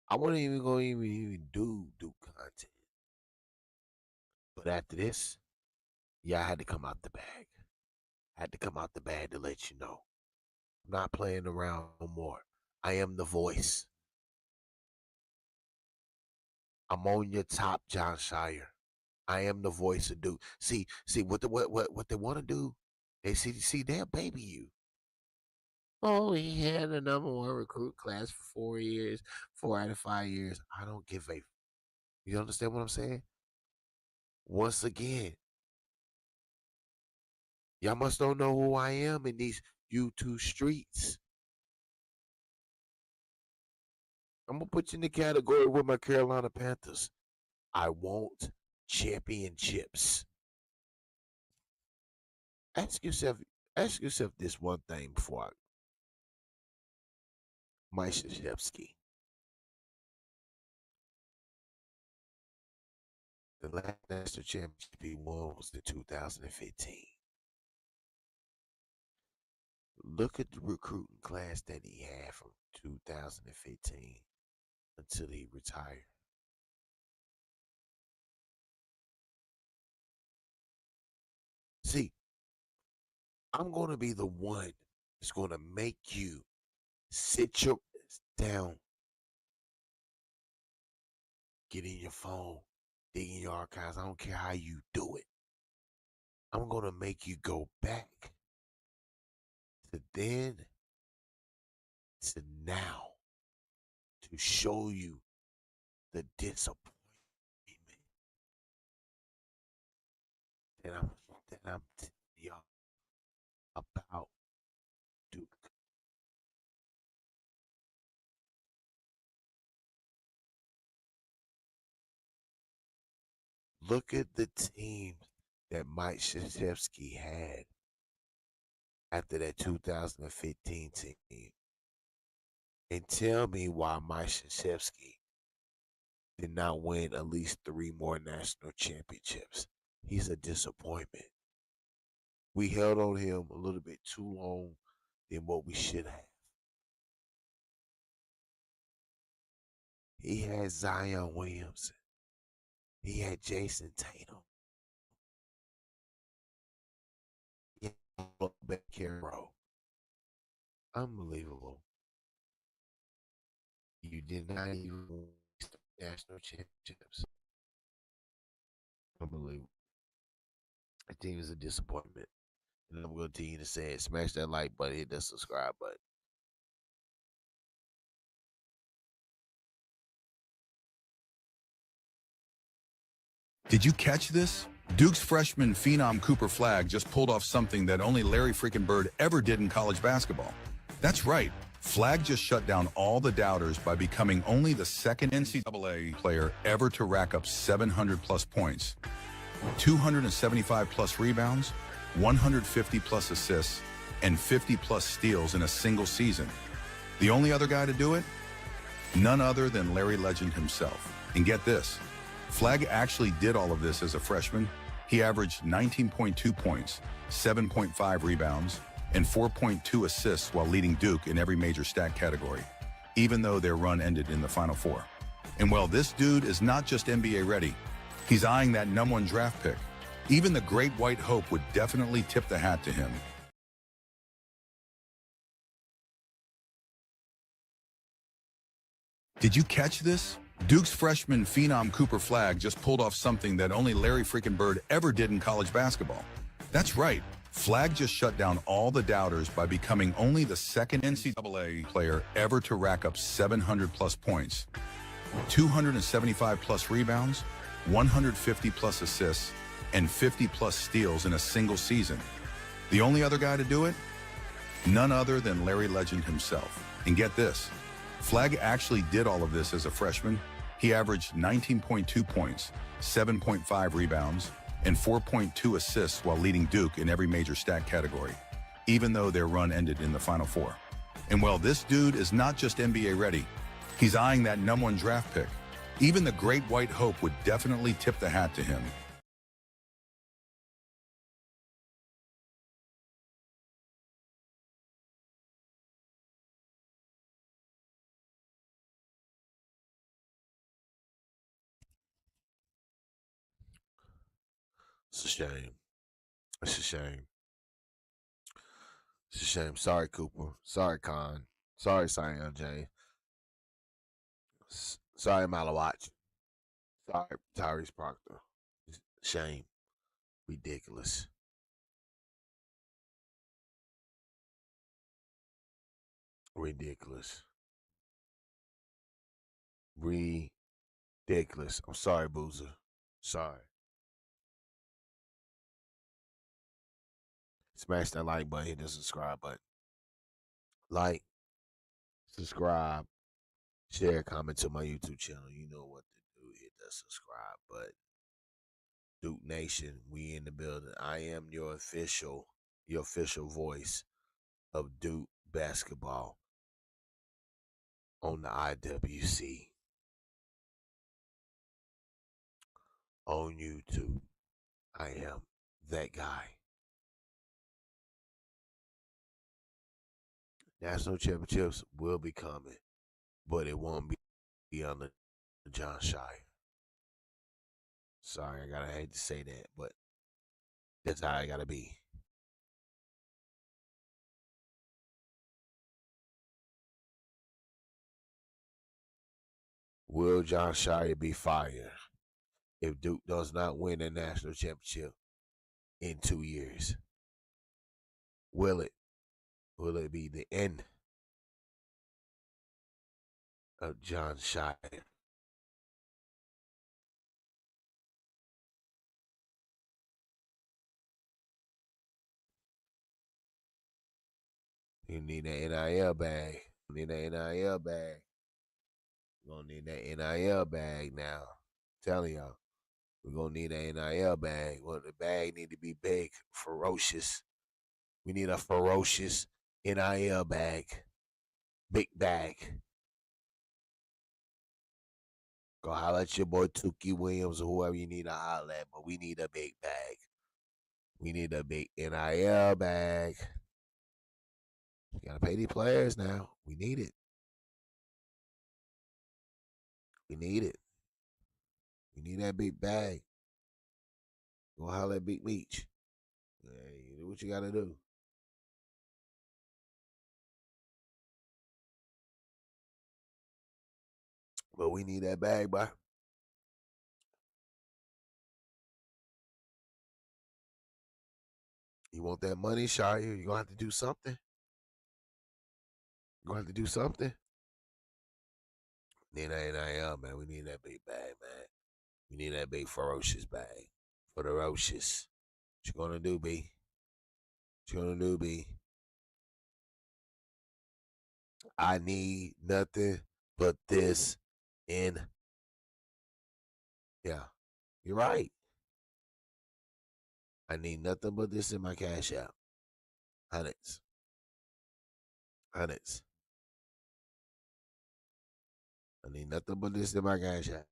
I wasn't even gonna even do content. But after this, yeah, I had to come out the bag. I had to come out the bag to let you know. I'm not playing around no more. I am the voice. I'm on your top, John Scheyer. I am the voice of Duke. See what they want to do. They see they'll baby you. Oh, he had the number one recruit class for 4 years, 4 out of 5 years. I don't give a. You understand what I'm saying? Once again, y'all must don't know who I am in these YouTube streets. I'm gonna put you in the category with my Carolina Panthers. I want championships. Ask yourself, this one thing before Mike Krzyzewski. The last national championship he won was in 2015. Look at the recruiting class that he had from 2015 until he retired. See, I'm going to be the one that's going to make you sit your ass down, get in your phone, dig in your archives. I don't care how you do it. I'm going to make you go back to then to now to show you the disappointment that I'm telling y'all about Duke. Look at the team that Mike Krzyzewski had after that 2015 team. And tell me why Mike Krzyzewski did not win at least 3 more national championships. He's a disappointment. We held on him a little bit too long than what we should have. He had Zion Williamson. He had Jason Tatum. He had Ben Caro. Unbelievable. You did not even win national championships. Unbelievable. The team is a disappointment. And I'm going to continue to say it. Smash that like button, hit that subscribe button. Did you catch this? Duke's freshman phenom Cooper Flagg just pulled off something that only Larry freaking Bird ever did in college basketball. That's right. Flagg just shut down all the doubters by becoming only the second NCAA player ever to rack up 700-plus points, 275-plus rebounds, 150-plus assists, and 50-plus steals in a single season. The only other guy to do it? None other than Larry Legend himself. And get this. Flagg actually did all of this as a freshman. He averaged 19.2 points, 7.5 rebounds, and 4.2 assists while leading Duke in every major stat category, even though their run ended in the Final Four. And well, this dude is not just NBA ready. He's eyeing that #1 draft pick. Even the Great White Hope would definitely tip the hat to him. Did you catch this? Duke's freshman phenom Cooper Flagg just pulled off something that only Larry freaking Bird ever did in college basketball. That's right. Flagg just shut down all the doubters by becoming only the second NCAA player ever to rack up 700-plus points, 275-plus rebounds, 150-plus assists, and 50-plus steals in a single season. The only other guy to do it? None other than Larry Legend himself. And get this. Flagg actually did all of this as a freshman. He averaged 19.2 points, 7.5 rebounds, and 4.2 assists while leading Duke in every major stat category, even though their run ended in the Final Four. And well, this dude is not just NBA ready. He's eyeing that #1 draft pick. Even the Great White Hope would definitely tip the hat to him. It's a shame. It's a shame. It's a shame. Sorry, Cooper. Sorry, Khan. Sorry, Sion J. Sorry, Malawatch. Sorry, Tyrese Proctor. Shame. Ridiculous. Ridiculous. Ridiculous. I'm sorry, Boozer. Sorry. Smash that like button, hit the subscribe button. Like, subscribe, share, comment to my YouTube channel. You know what to do. Hit that subscribe button. Duke Nation, we in the building. I am your official voice of Duke basketball on the IWC on YouTube. I am that guy. National championships will be coming, but it won't be under John Scheyer. Sorry, I hate to say that, but that's how I gotta be. Will John Scheyer be fired if Duke does not win a national championship in 2 years? Will it? Will it be the end of John Scheyer? You need an NIL bag. You need an NIL bag. We're gonna need that NIL bag now. I'm telling y'all, we're gonna need an NIL bag. Well, the bag need to be big, ferocious. We need a ferocious NIL bag. Big bag. Go holler at your boy Tukey Williams or whoever you need to holler at, but we need a big bag. We need a big NIL bag. You gotta pay these players now. We need it. We need it. We need that big bag. Go holler at Big Meech. Hey, do what you gotta do. But we need that bag, boy. You want that money, Scheyer? You're gonna have to do something. You're gonna have to do something. Need that NIL, man. We need that big bag, man. We need that big ferocious bag. Ferocious. What you gonna do, B? What you gonna do, B? I need nothing but this in. Yeah, you're right. I need nothing but this in my cash app. Hundreds. Hundreds. I need nothing but this in my cash app.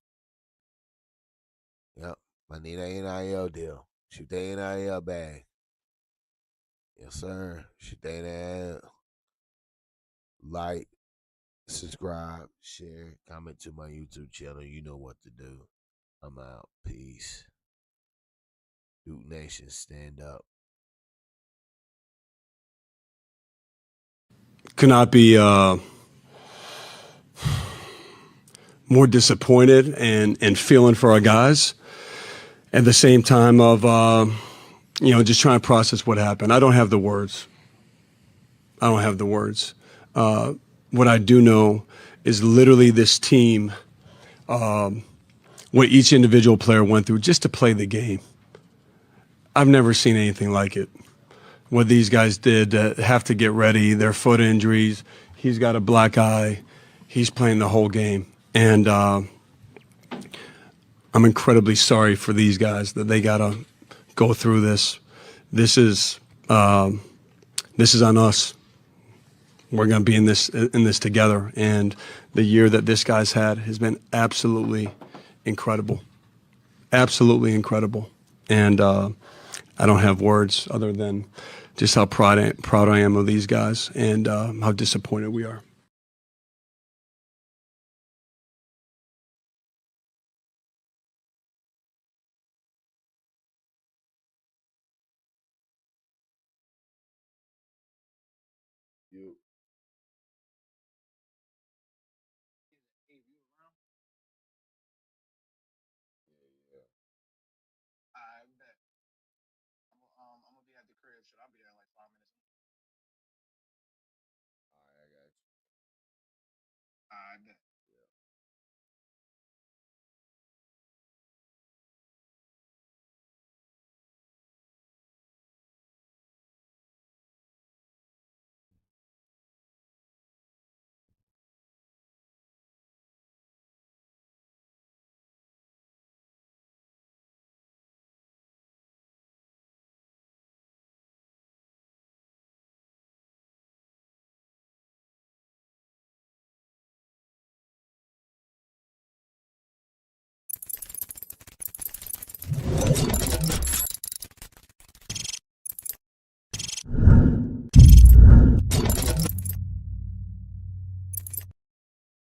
Yep. I need an NIL deal. Shoot that NIL bag. Yes, sir. Shoot that NIL. Like, subscribe, share, comment to my YouTube channel. You know what to do. I'm out. Peace. Duke Nation, stand up. Could not be more disappointed and feeling for our guys at the same time of, just trying to process what happened. I don't have the words. What I do know is literally this team, what each individual player went through just to play the game. I've never seen anything like it. What these guys did have to get ready, their foot injuries. He's got a black eye. He's playing the whole game. And I'm incredibly sorry for these guys that they got to go through this. This is on us. We're going to be in this together. And the year that this guy's had has been absolutely incredible. Absolutely incredible. And I don't have words other than just how proud I am of these guys and how disappointed we are. You. I bet. I'm gonna be at the crib. Should I be there in like 5 minutes? All right, I got you. I bet.